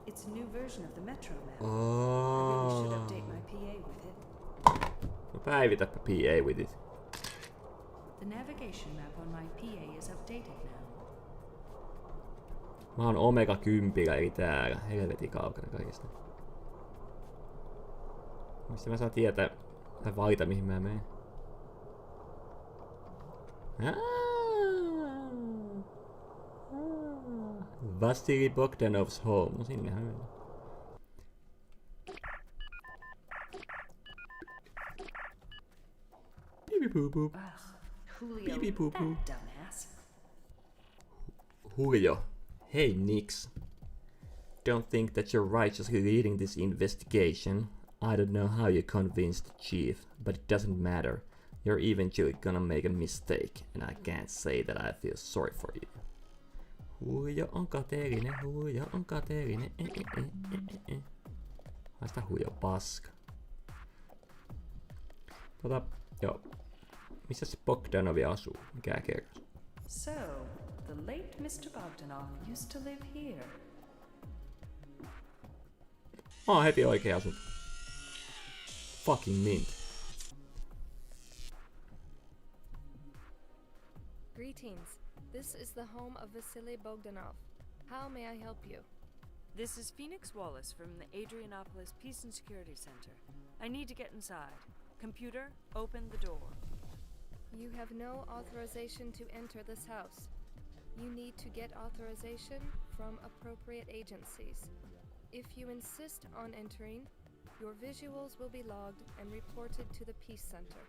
It's a new version of the metro map. I really should update my PA with it. No päivitäpä PA with it. The navigation map on my PA is updated now. Mä oon Omega 10 eli täällä. Helvetin kaukana kaikista. Mistä mä saan tietää tai valita mihin mä menen? Vasily Bogdanov's home. No sinnehän mennään. Pipi-puu-puu. Pipi-puu-puu. Julio. Hey Nix. Don't think that you're righteously leading this investigation. I don't know how you convinced the chief, but it doesn't matter. You're eventually gonna make a mistake, and I can't say that I feel sorry for you. Huijo on kateellinen, Haista Huijo paska. Joo. Missä se Bogdanovi asuu? Mikä kerros? So, the late Mr. Bogdanov used to live here. Heti oikea asunto. Fucking mint. Greetings. This is the home of Vasily Bogdanov. How may I help you? This is Phoenix Wallace from the Adrianopolis Peace and Security Center. I need to get inside. Computer, open the door. You have no authorization to enter this house. You need to get authorization from appropriate agencies. If you insist on entering, your visuals will be logged and reported to the Peace Center.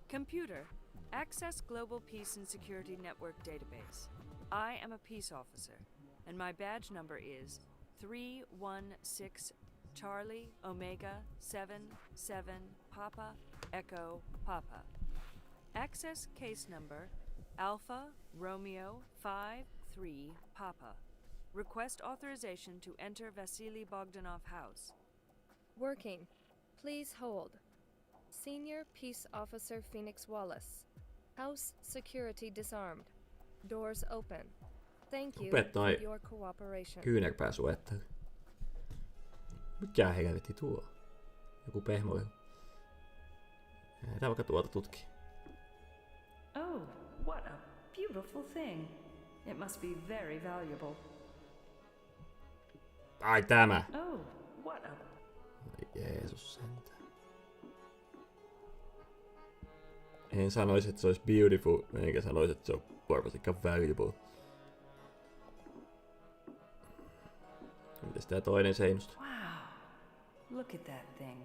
Computer, access Global Peace and Security Network database. I am a peace officer, and my badge number is 316 Charlie Omega 77 Papa Echo Papa. Access case number Alpha Romeo 53 Papa. Request authorization to enter Vasily Bogdanov house. Working. Please hold. Senior Peace Officer Phoenix Wallace. House security disarmed. Doors open. Thank you for your cooperation. Kyynärpääsuettelu. Mikä helvetti tuo? Joku pehmoilu. Tää vaikka tuota tutki. Oh, what a beautiful thing. It must be very valuable. Ai tämä! Oh, what a... Jeesus sentään. En sanoisi, että se olisi beautiful, enkä sanoisi, että se on varmastikaan valuable. Mites tää toinen seinusta? Wow, look at that thing.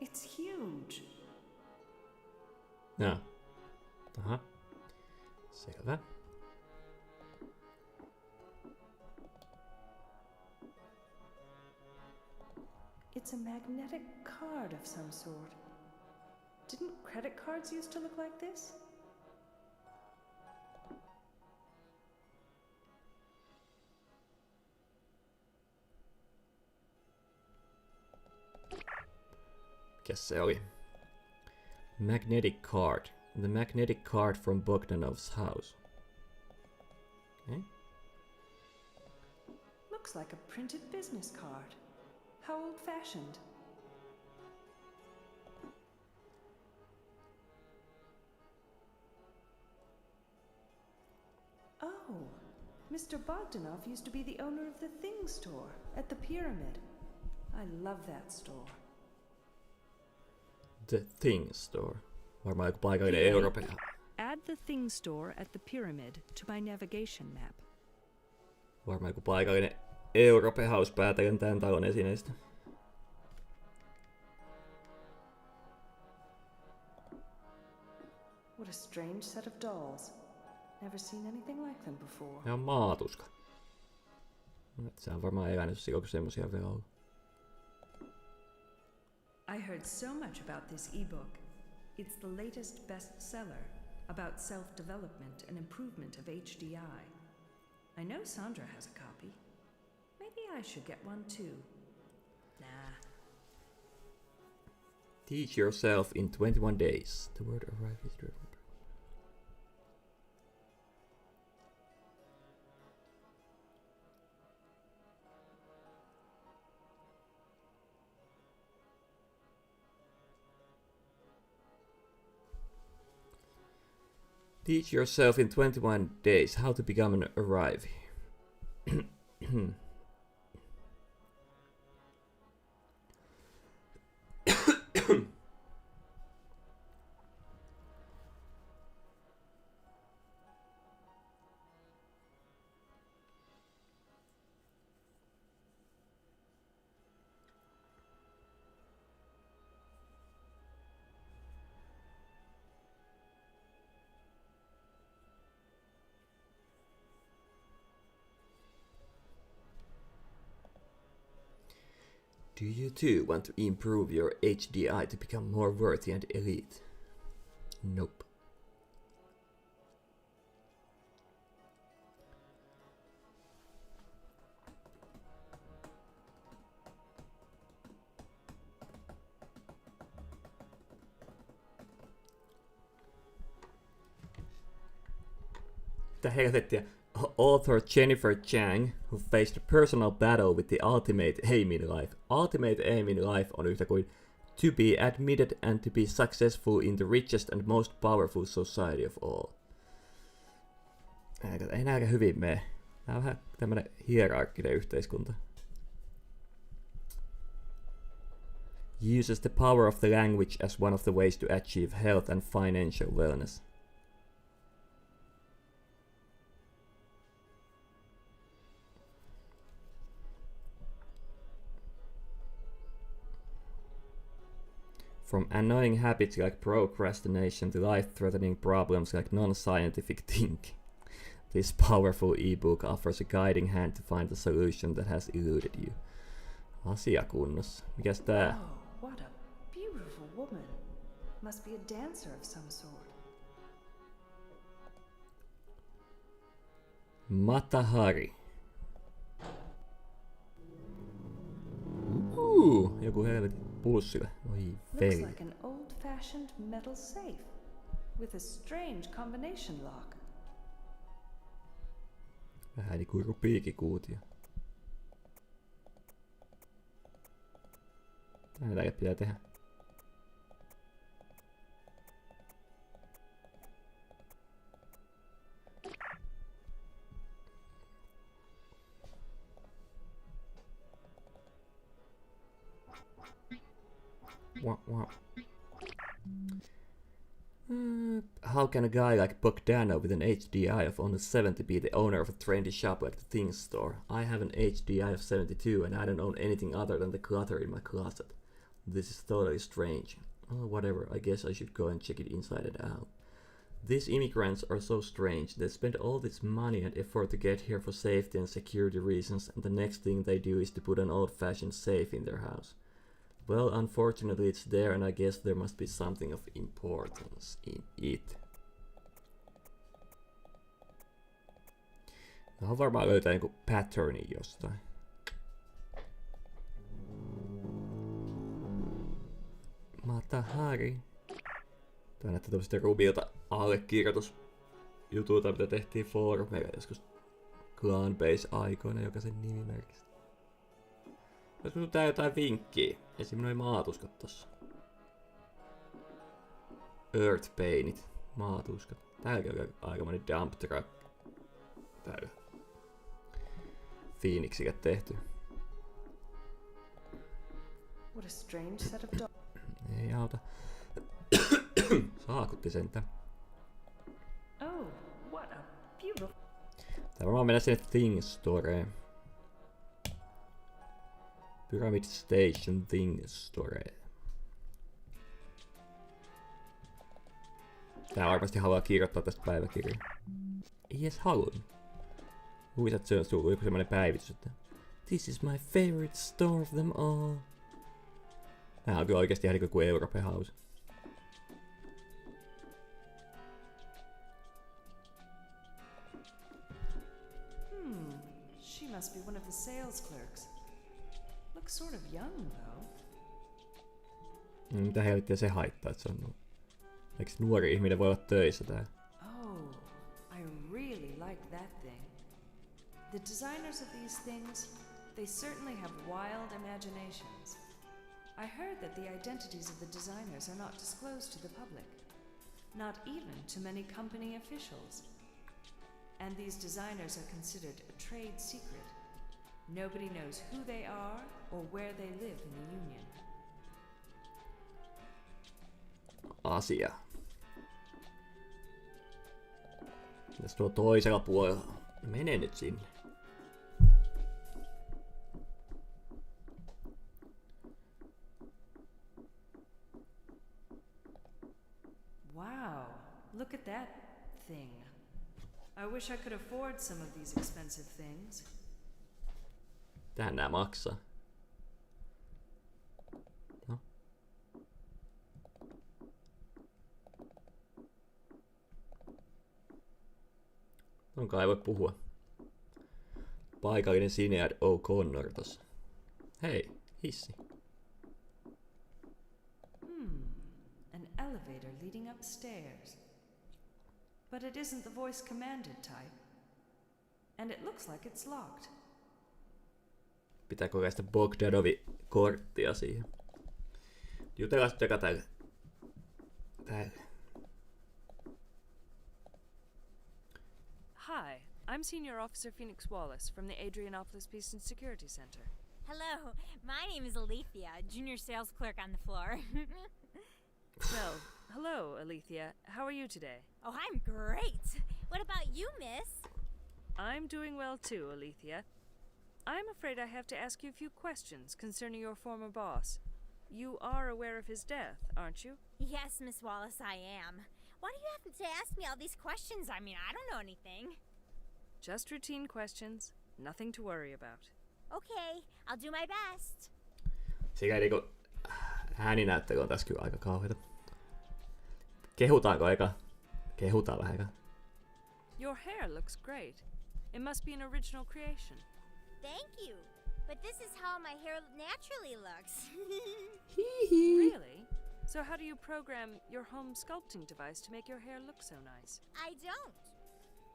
It's huge. Joo. Aha. Selvä. It's a magnetic card of some sort. Didn't credit cards used to look like this? Mikäs se oli? Magnetic card. The magnetic card from Bogdanov's house. Okay. Looks like a printed business card. How old-fashioned. Oh, Mr. Bogdanov used to be the owner of the Thing store at the Pyramid. I love that store. The Thing store. Varmaan joku paikallinen Euroopan. Add the Thing store at the Pyramid to my navigation map. Varmaan joku paikallinen Euroopan House päätellen tämän talon esineistä. What a strange set of dolls. Never seen anything like them before. Ne on maatuska. Se on varmaan elänyt silloin, kun semmosia vielä ollut. I heard so much about this ebook. It's the latest bestseller about self-development and improvement of HDI. I know Sandra has a copy. Maybe I should get one too. Nah. Teach yourself in 21 days. The word arrive is driven. Teach yourself in 21 days how to become an arrive. Do you too want to improve your HDI to become more worthy and elite? Nope. Mitä helvettiä? Author Jennifer Chang, who faced a personal battle with the ultimate aim in life. Ultimate aim in life on yhtä kuin to be admitted and to be successful in the richest and most powerful society of all. Ei nää aika hyvin mene. Nää on vähän tämmönen hierarkkinen yhteiskunta. Uses the power of the language as one of the ways to achieve health and financial wellness. From annoying habits like procrastination to life-threatening problems like non-scientific thinking, this powerful ebook offers a guiding hand to find the solution that has eluded you. Asia kunnossa. Mikäs tää? Oh, what a beautiful woman. Must be a dancer of some sort. Matahari. Joku helvetin pussille. Oi veli. Looks like an old-fashioned metal safe with a strange combination lock. Vähän niinku rubiikikuutio. Täälläkin pitää tehdä. How can a guy like Bogdano with an HDI of only 70 be the owner of a trendy shop like the Things Store? I have an HDI of 72 and I don't own anything other than the clutter in my closet. This is totally strange. Oh, whatever, I guess I should go and check it inside and out. These immigrants are so strange. They spend all this money and effort to get here for safety and security reasons, and the next thing they do is to put an old-fashioned safe in their house. Well, unfortunately it's there, and I guess there must be something of importance in it. No, varmaan löytää joku patterni jostain. Matahari. Tää näyttää tämmöistä Rubilta allekirjoitusjutuilta, mitä tehtiin foorumeilla joskus Clanbase-aikoina, joka sen nimimerkistä. Olisiko tää jotain vinkkiä? Esim. Noi maatuskat tossa. Earthpainit. Maatuskat. Täällä on aikamoinen dump truck. Täällä. Phoenixille tehty. What a strange set of Ei auta. Saakutti sentään. Oh, what a beautiful. Tää varmaan mennä sinne Things Storeen. Pyramid Station Things Store. Tää varmasti haluaa kirjoittaa tästä päiväkirjaa. Ei edes halunnut. Luulisin, että se on tullut joku semmonen päivitys, että this is my favorite store of them all. Tää on kyllä oikeesti ihan niinku Europe House. She must be one of the sales clerks. Looks sort of young, though. Mitä helvettiä se haittaa, että se on... Eiks nuori ihminen voi olla töissä täällä? Oh, I really like that thing. The designers of these things, they certainly have wild imaginations. I heard that the identities of the designers are not disclosed to the public. Not even to many company officials. And these designers are considered a trade secret. Nobody knows who they are or where they live in the Union. Asia. Mitäs tuo toisella puolella? Mene nyt sinne. Wow, look at that thing. I wish I could afford some of these expensive things. Tähän nää maksaa. Onkaan ei voi puhua. Paikallinen Sinead O'Connor tossa. Hei, hissi. An elevator leading upstairs. But it isn't the voice commanded type. And it looks like it's locked. Pitää kokeista Bogdanovin korttia siihen. Jutellaan sitten täällä. Hi, I'm Senior Officer Phoenix Wallace from the Adrianopolis Peace and Security Center. Hello, my name is Alethea, junior sales clerk on the floor. Well, hello, Alethea. How are you today? Oh, I'm great. What about you, miss? I'm doing well too, Alethea. I'm afraid I have to ask you a few questions concerning your former boss. You are aware of his death, aren't you? Yes, Miss Wallace, I am. Why do you have to ask me all these questions? I mean, I don't know anything. Just routine questions. Nothing to worry about. Okay, I'll do my best. Sekä niinku ääninäyttely on tässä kyllä aika kauheita. Kehutaanko eka? Kehutaan vähän eka. Your hair looks great. It must be an original creation. Thank you. But this is how my hair naturally looks. Really? So how do you program your home sculpting device to make your hair look so nice? I don't.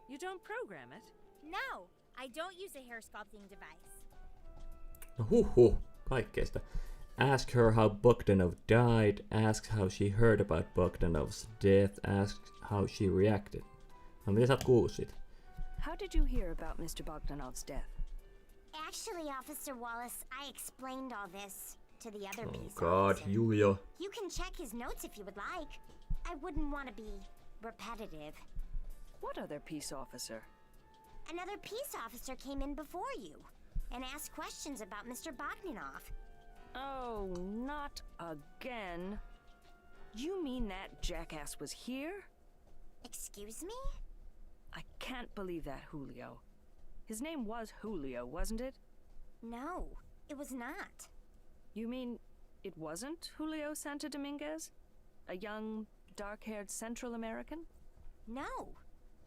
You don't program it? No, I don't use a hair sculpting device. No kaikkea sitä. Ask her how Bogdanov died, ask how she heard about Bogdanov's death, ask how she reacted. No miten sä oot kuullut siitä? How did you hear about Mr. Bogdanov's death? Actually, Officer Wallace, I explained all this to the other peace God, officer. Julia. You can check his notes if you would like. I wouldn't want to be repetitive. What other peace officer? Another peace officer came in before you and asked questions about Mr. Bogdanov. Oh, not again. You mean that jackass was here? Excuse me? I can't believe that, Julio. His name was Julio, wasn't it? No, it was not. You mean it wasn't Julio Santa Dominguez? A young, dark-haired Central American? No.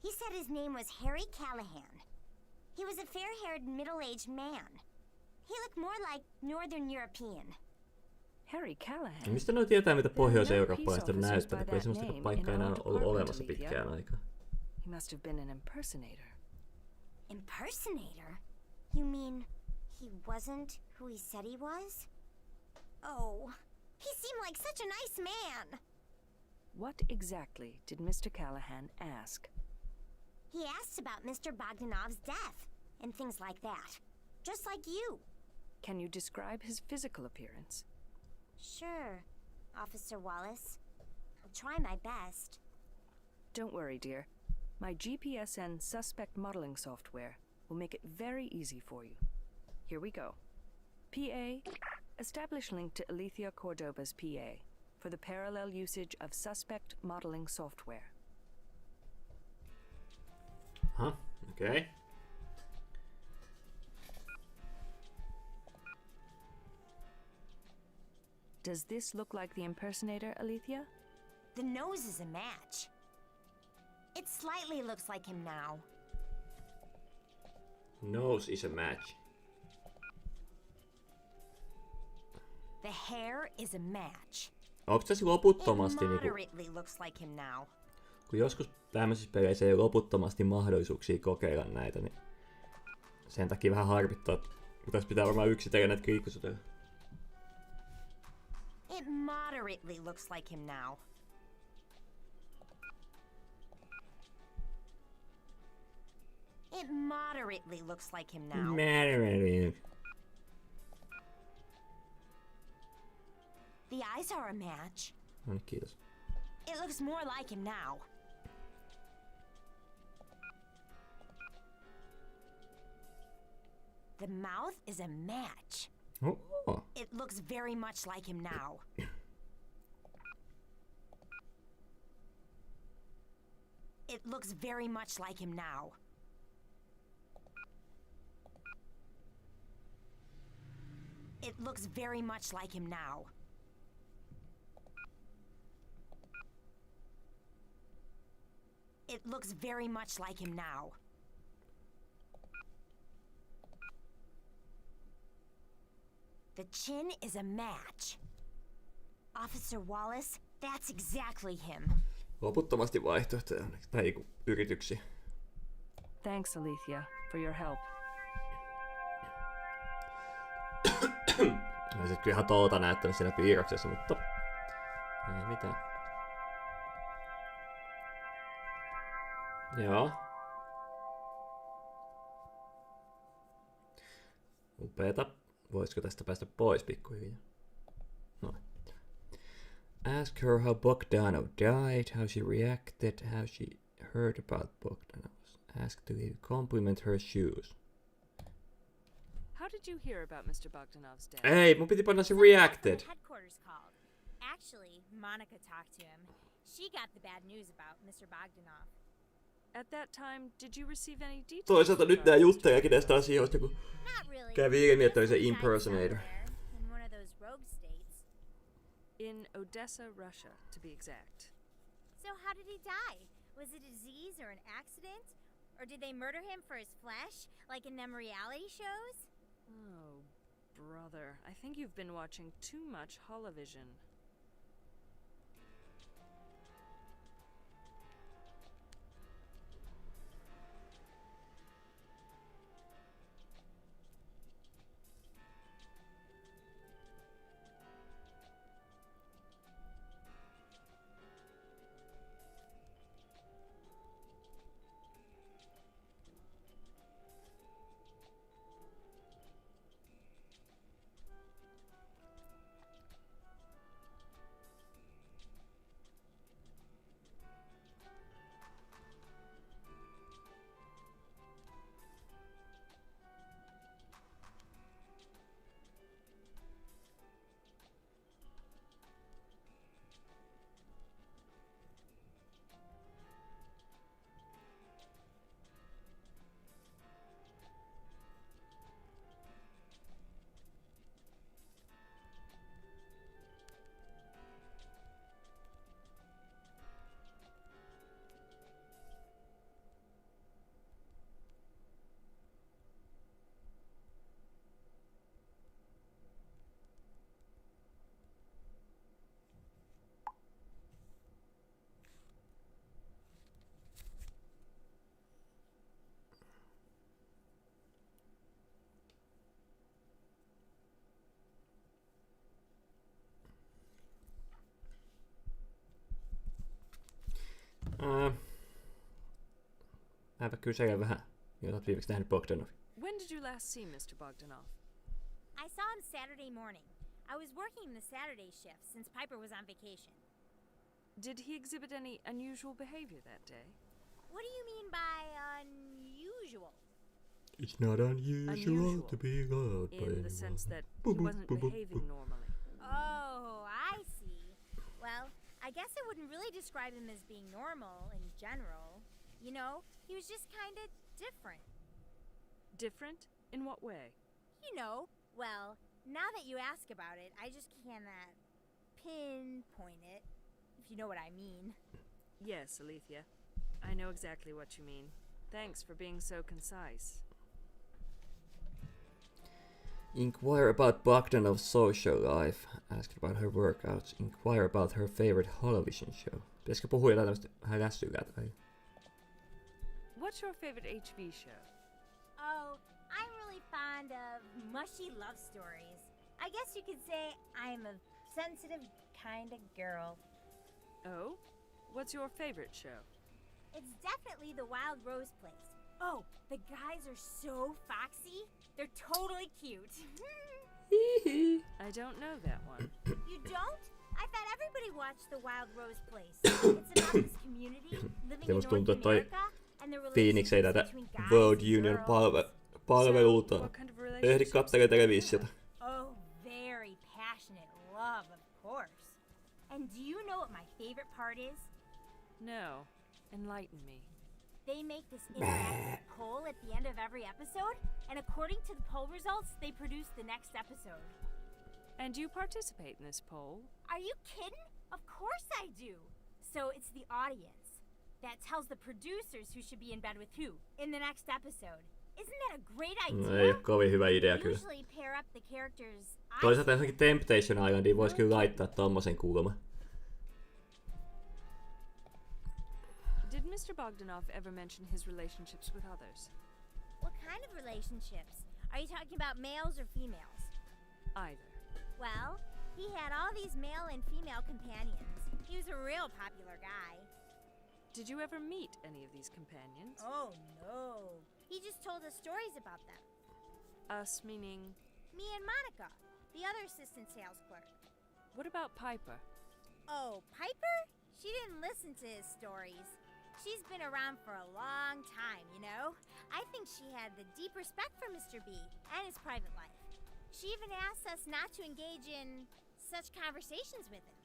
He said his name was Harry Callahan. He was a fair-haired, middle-aged man. He looked more like Northern European. Harry Callahan? Mistä noi tietää, mitä pohjois-eurooppalaista on näyttänyt, kun ei semmoista paikkaa enää ollut olemassa pitkään aikaa. He must have been an impersonator. Impersonator? You mean he wasn't who he said he was? Oh, he seemed like such a nice man. What exactly did Mr. Callahan ask? He asked about Mr. Bogdanov's death and things like that. Just like you. Can you describe his physical appearance? Sure, Officer Wallace. I'll try my best. Don't worry, dear. My GPSN suspect modeling software will make it very easy for you. Here we go. PA, establish link to Alethea Cordoba's PA for the parallel usage of suspect modeling software. Huh, okay. Does this look like the impersonator, Alethea? The nose is a match. It slightly looks like him now. Nose is a match. The hair is a match. Onko tässä loputtomasti It niinku... moderately looks like him now. Kun joskus tämmöisissä peleissä ei ole loputtomasti mahdollisuuksia kokeilla näitä, niin sen takia vähän harmittaa, että tässä pitää varmaan yksitellen näitä kriikkasuteja. It moderately looks like him now. It moderately looks like him now. The eyes are a match. No niin, kiitos. It looks more like him now. The mouth is a match. Oh. It looks very much like him now. It looks very much like him now. It looks very much like him now. It looks very much like him now. The chin is a match. Officer Wallace, that's exactly him. Loputtomasti vaihtoehtoja, tai yrityksiä. Thanks, Alethea, for your help. Mä olisin kyllä ihan toota näyttänyt siinä piirroksessa, mutta ei mitään. Joo. Upeeta. Voisiko tästä päästä pois pikkuhiljaa? Noin. Ask her how Bogdanov died, how she reacted, how she heard about Bogdanov. Ask to compliment her shoes. How did you hear about Mr. Bogdanov's death? Ei, mun piti panna se reacted. Headquarters called. Actually, Monica talked to him. She got the bad news about Mr. Bogdanov. At that time, did you receive any details? Toisaalta nyt nää jutteleekin näistä asioista, kun Really. kävi ilmi, että oli se impersonator. In one of those rogue states. In Odessa, Russia, to be exact. So how did he die? Was it a disease or an accident? Or did they murder him for his flesh, like in them reality shows? Oh, brother. I think you've been watching too much Holovision. Mäpä kyselen vähän, jos olet viimeksi nähnyt Bogdanovin. When did you last see Mr. Bogdanov? I saw him Saturday morning. I was working the Saturday shift since Piper was on vacation. Did he exhibit any unusual behavior that day? What do you mean by unusual? It's not unusual to be loved by anyone. In the sense that he wasn't behaving normally. Oh, I see. Well, I guess I wouldn't really describe him as being normal in general. You know, he was just kind of different. Different? In what way? You know, well, now that you ask about it, I just cannot pinpoint it, if you know what I mean. Yes, Alethea. I know exactly what you mean. Thanks for being so concise. Inquire about Bogdanov's social life. Ask about her workouts. Inquire about her favorite Holovision show. Pitäisikö puhua jotain tämmöistä lässylää tai? What's your favorite HV show? Oh, I'm really fond of mushy love stories. I guess you could say I'm a sensitive kind of girl. Oh? What's your favorite show? It's definitely the Wild Rose Place. Oh, the guys are so foxy. They're totally cute. I don't know that one. You don't? I thought everybody watched the Wild Rose Place. It's about this community living in North America and the Phoenix ei tätä relationships between guys World and Union girls. palveluuta. What kind of Ehdi relationship? kattelee televisiota. Oh, very passionate love, of course. And do you know what my favorite part is? No. Enlighten me. They make this interactive poll at the end of every episode, and according to the poll results, they produce the next episode. And you participate in this poll? Are you kidding? Of course I do. So it's the audience that tells the producers who should be in bed with who in the next episode. Isn't that a great No, idea? ei ole kovin hyvä idea kyllä. Usually pair up the characters. Toisaalta johonkin Temptation Islandiin voisi kyllä laittaa tommosen kulma. Did Mr. Bogdanov ever mention his relationships with others? What kind of relationships? Are you talking about males or females? Either. Well, he had all these male and female companions. He was a real popular guy. Did you ever meet any of these companions? Oh, no. He just told us stories about them. Us meaning... Me and Monica, the other assistant sales clerk. What about Piper? Oh, Piper? She didn't listen to his stories. She's been around for a long time, you know? I think she had the deep respect for Mr. B and his private life. She even asked us not to engage in such conversations with him.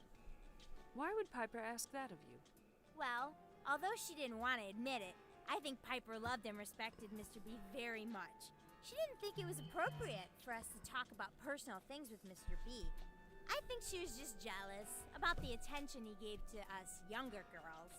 Why would Piper ask that of you? Well, although she didn't want to admit it, I think Piper loved and respected Mr. B very much. She didn't think it was appropriate for us to talk about personal things with Mr. B. I think she was just jealous about the attention he gave to us younger girls.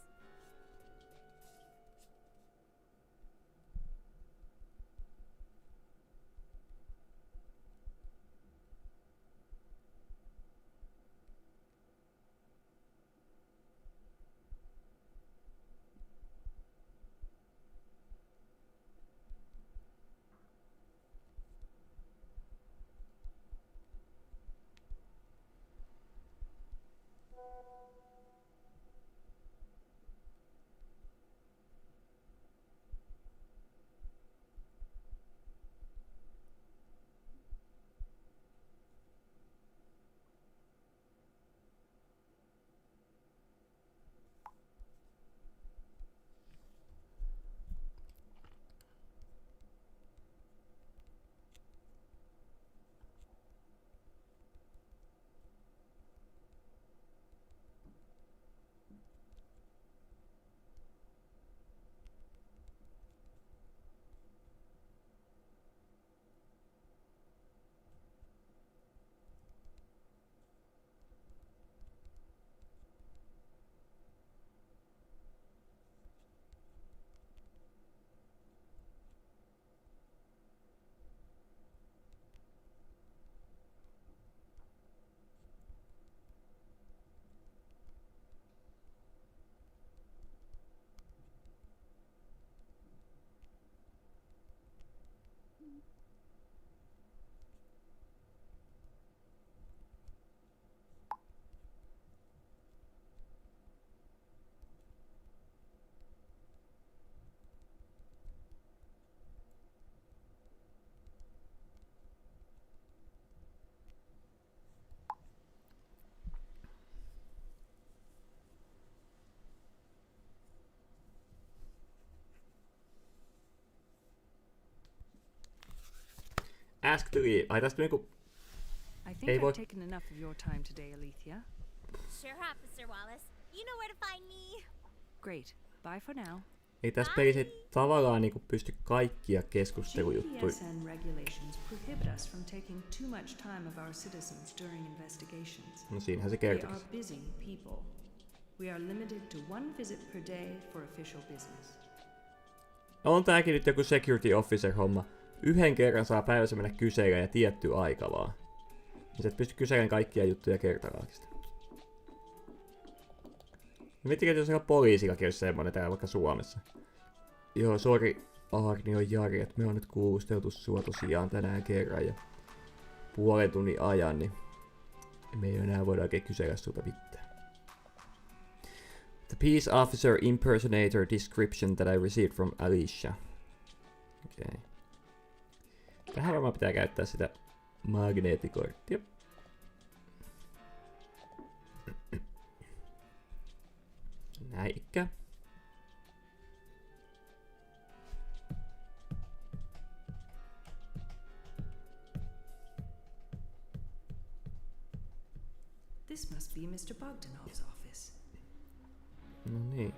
Ask to leave. Ai tästä niinku... I think I've taken enough of your time today, Alethea. Sure, Officer Wallace. You know where to find me. Great. Bye for now. Ei tässä pelissä tavallaan niinku pysty kaikkia keskustelujuttuja. GDSN regulations prohibit us from taking too much time of our citizens during investigations. No siinähän se They kertoo. are busy people. We are limited to one visit per day for official business. On tääkin nyt joku security officer homma. Yhden kerran saa päivässä mennä kyselemään ja tietty aika vaan. Niin sä et pysty kyselemään kaikkia juttuja kertalaakista. Miettikää, että jos on poliisillakin olisi semmonen täällä vaikka Suomessa. Joo, sori Arni on Jari, että me on nyt kuulusteltu sua tosiaan tänään kerran ja puolen tunnin ajan, niin me ei enää voida oikein kysellä sulta mitään. The peace officer impersonator description that I received from Alicia. Okei. Okay. Tähän varmaan pitää käyttää sitä magneettikorttia. Näikkä. This must be Mr. Bogdanov's office. No niin.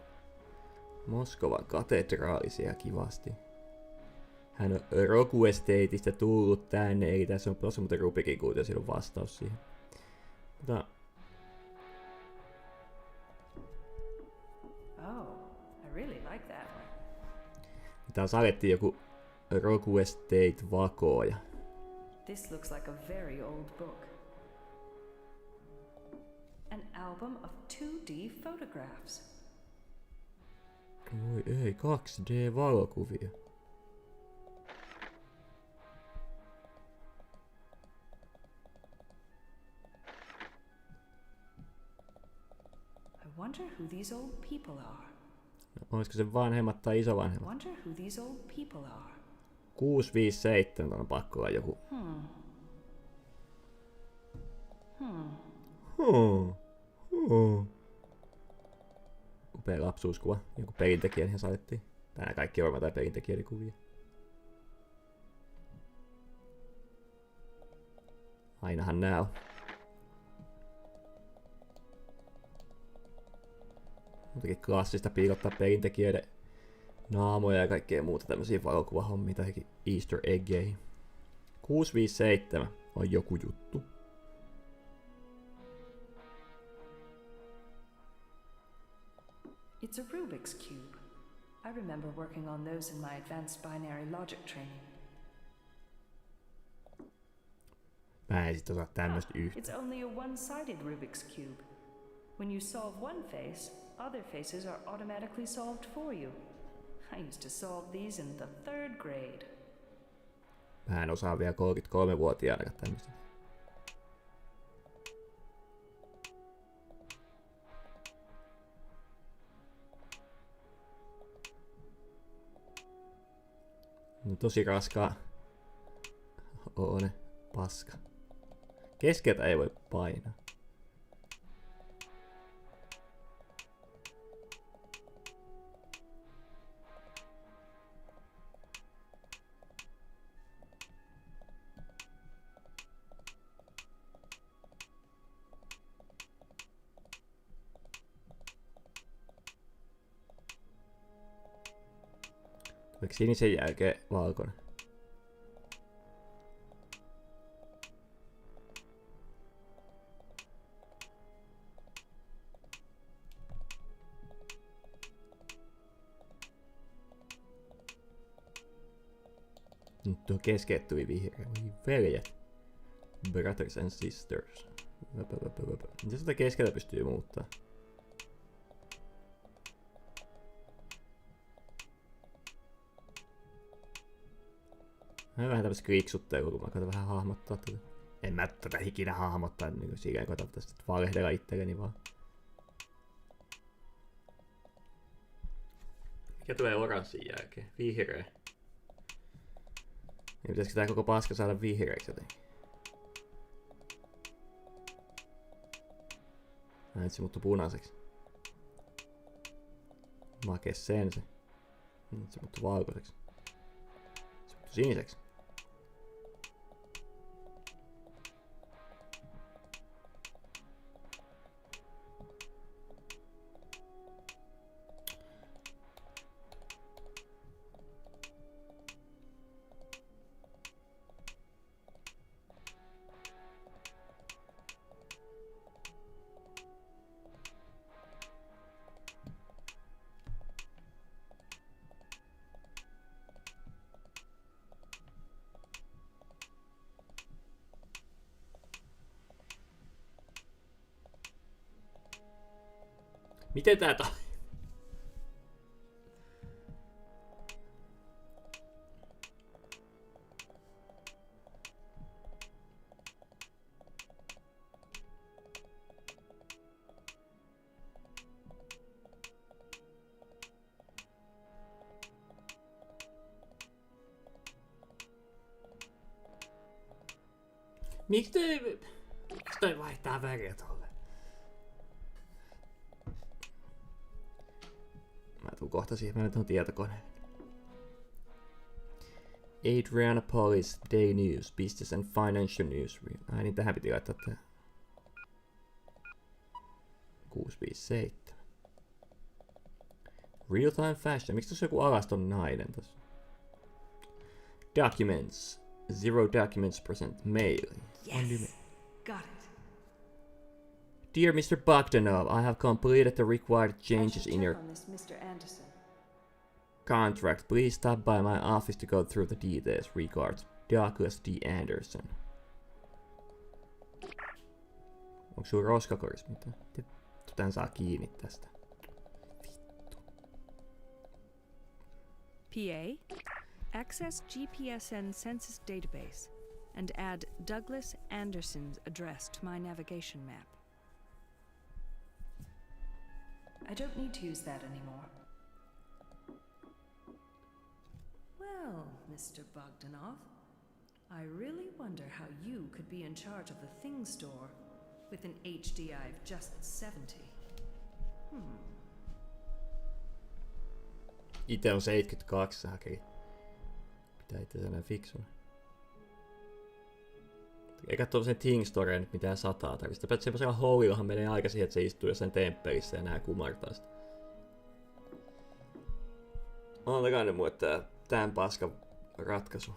Moskovan katedraali siellä kivasti. Hän on Roku Estateista tullut tänne, eli tässä on tuossa muuten Rubikin kuuteen, siinä on vastaus siihen. Mutta... Oh, I really like that one. Tää salettiin joku Rogue Estate vakoja. This looks like a very old book. An album of 2D photographs. Oi ei, 2D-valokuvia. I wonder who these old people are. No, olisiko se vanhemmat tai isovanhemmat? Wonder who these old people are. 657 on pakko olla joku. Upea lapsuuskuva. Joku pelintekijän ihan saatettiin. Tänään kaikki on tai pelintekijöiden kuvia. Ainahan nää on. Muutenkin klassista piilottaa pelintekijöiden naamoja ja kaikkea muuta tämmösiä valokuvahommia tai Easter eggejä. 657 on joku juttu. It's a Rubik's Cube. I remember working on those in my advanced binary logic training. Mä en sit osaa tämmöstä yhtä. It's only a one-sided Rubik's Cube. When you solve one face, other faces are automatically solved for you. I used to solve these in the 3rd grade. Mä en osaa vielä 33-vuotiaana tämmöstä. No tosi raskaa. Oo ne paska. Keskeltä ei voi painaa. Oliko sinisen jälkeen valkoinen? Nyt tuo keskeytyi vihreä. Voi veljet. Brothers and sisters. Miten sitä keskeltä pystyy muuttaa? Mä vähän tämmöstä kriiksuttelua, kun mä koitan vähän hahmottaa tätä. En mä tätä ikinä hahmottaa, niin kuin siinä koitan tästä valehdella itselleni vaan. Mikä tulee oranssin jälkeen? Vihreä. Niin pitäisikö tää koko paska saada vihreäksi jotenkin? Nyt se muuttui punaiseksi. Make sen se. Nyt se muuttui valkoiseksi. Se muuttui siniseksi. Miten tää toimii? Miksi toi vaihtaa väriä tolle? Mä tuun kohta siihen, mä menen tietokoneen. Adrianapolis Day News, Business and Financial News. Ai niin, tähän piti laittaa tää. 657. Real Time Fashion. Miksi tossa on joku alaston nainen tossa? Documents. 0 documents% mail. Yes! Got it. Dear Mr. Bogdanov, I have completed the required changes in your... On this Mr. Anderson. contract. Please stop by my office to go through the details. Regards, Douglas D. Anderson. Onko sulla roskakoris mitään? Tän saa kiinni tästä. PA, access GPSN census database and add Douglas Anderson's address to my navigation map. I don't need to use that anymore. Well, Mr. Bogdanov, I really wonder how you could be in charge of the things store with an HDI of just 70. Ite on 72 hakeri. Pitää itse sen fiksuna. Eikä tuollaisen Things Storeen nyt mitään 100 tarvitse. Päätä semmoisella houlillahan menee aika siihen, että se istuu jossain temppelissä ja nää kumartaa sitä. Antakaa nyt mulle tän paskan ratkaisu.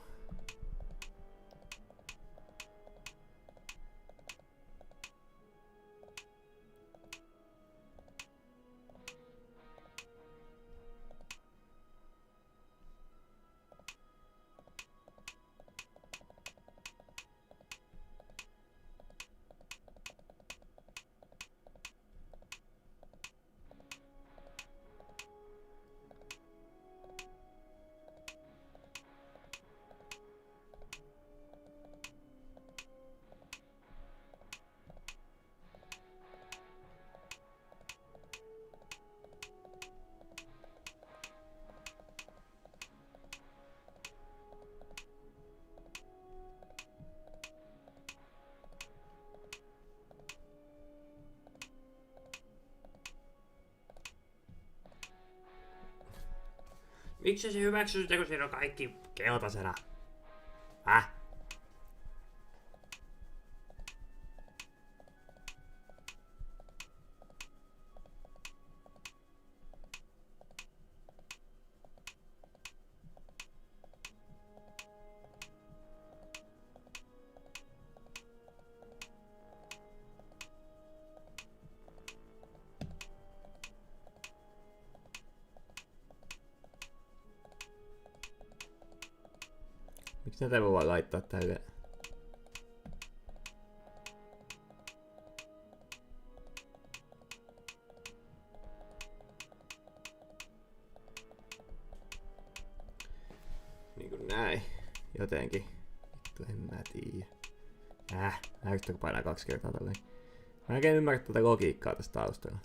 Miksi se hyväksyy sitä, kun siinä on kaikki keltaisena? Miksi näitä voi vaan laittaa tälle? Niinku näin. Jotenkin. Vittu en mä tiiä. Näyttääkö painaa 2 kertaa tälleen? Mä en ymmärrä tätä logiikkaa tästä taustalla.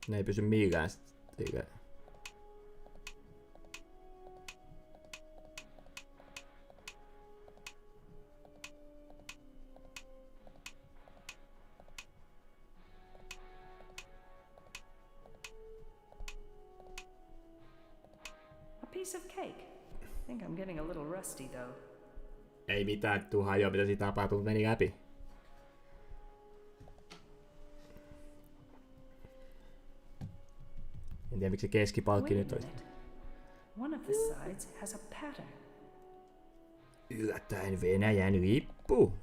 Ne ei pysy millään sille. A piece of cake. I think I'm getting a little rusty though. Ei mitään, tuu hajoa mitä siitä tapahtuu, meni läpi. En tiedä miksi se keskipalkki nyt olisi. One of the sides has a pattern. Yllättäen Venäjän lippu.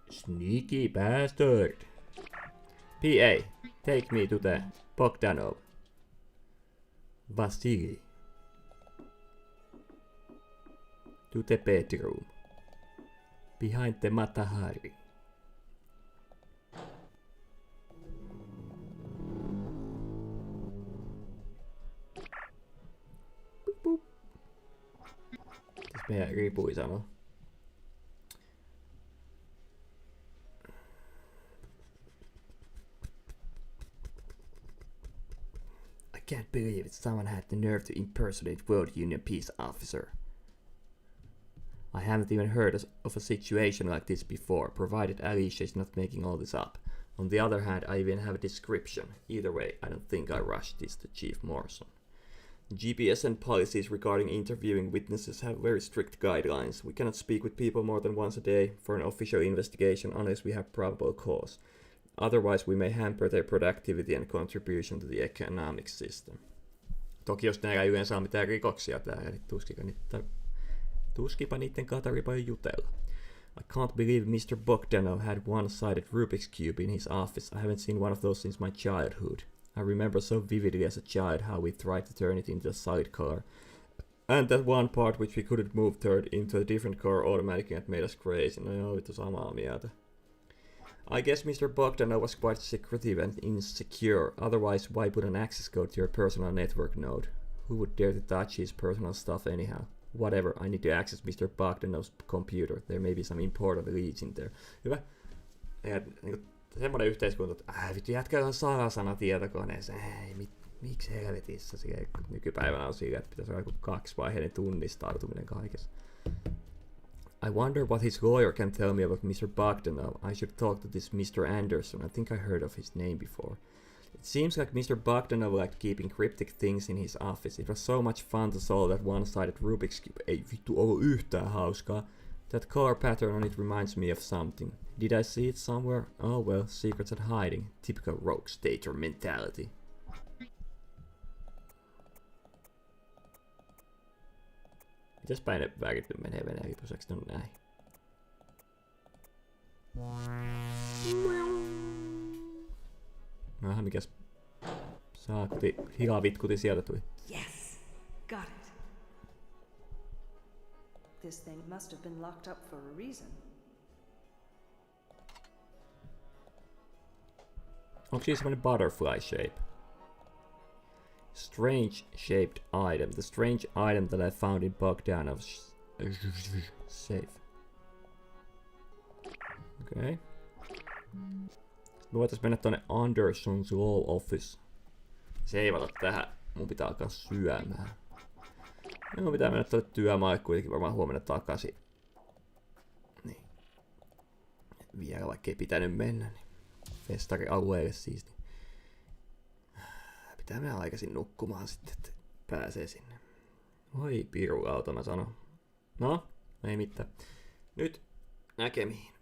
Sneaky bastard. PA, take me to the Bogdanov. Vasily. To the bedroom. Behind the Matahari. Meidän ripui sanoo. I can't believe it. Someone had the nerve to impersonate World Union Peace Officer. I haven't even heard of a situation like this before, provided Alicia is not making all this up. On the other hand, I even have a description. Either way, I don't think I rushed this to Chief Morrison. GPS and policies regarding interviewing witnesses have very strict guidelines. We cannot speak with people more than once a day for an official investigation unless we have probable cause. Otherwise, we may hamper their productivity and contribution to the economic system. Toki jos näillä ei yleensä ole mitään rikoksia täällä, niin tuskipa niitten kanssa tarvii paljon jutella. I can't believe Mr. Bogdanov had one-sided Rubik's Cube in his office. I haven't seen one of those since my childhood. I remember so vividly as a child how we tried to turn it into a solid color. And that one part which we couldn't move turned into a different color automatically and made us crazy. No joo, vittu samaa mieltä. I guess Mr. Bogdanov was quite secretive and insecure. Otherwise, why put an access code to your personal network node? Who would dare to touch his personal stuff anyhow? Whatever, I need to access Mr. Bogdanov's computer. There may be some important leads in there. Hyvä. Ja, niin semmoinen yhteiskunta, että vittu jätkä on salasana tietokoneessa. Miksi helvetissä? Nykypäivänä on sillä, että pitäisi olla joku 2-vaiheinen tunnistautuminen kaikessa. I wonder what his lawyer can tell me about Mr. Bogdanov. I should talk to this Mr. Anderson. I think I heard of his name before. It seems like Mr. Bogdanov liked keeping cryptic things in his office. It was so much fun to solve that one-sided Rubik's Cube. Ei vittu ollut yhtään hauskaa. That color pattern on it reminds me of something. Did I see it somewhere? Oh well, secrets at hiding. Typical rogue stater mentality. Mitäs päin ne värit nyt menee venäjälipuseksi? No näin. Aha, mikäs saakti hilavitkuti sieltä tuli. Yes, got it. This thing must have been locked up for a reason. Onko siinä semmonen butterfly shape? Strange shaped item. The strange item that I found in Bogdanov's safe. Okay. Me voitais mennä tonne Anderson's Law Office. Seivata tähän. Mun pitää alkaa syömään. Ja mun pitää mennä tonne työmaalle kuitenkin varmaan huomenna takaisin. Niin. Vielä vaikka ei pitänyt mennä, niin festarialueelle siis. Niin. Pitää mennä aikaisin nukkumaan sitten, että pääsee sinne. Oi pirulauta mä sanon. No, ei mitään. Nyt näkemiin.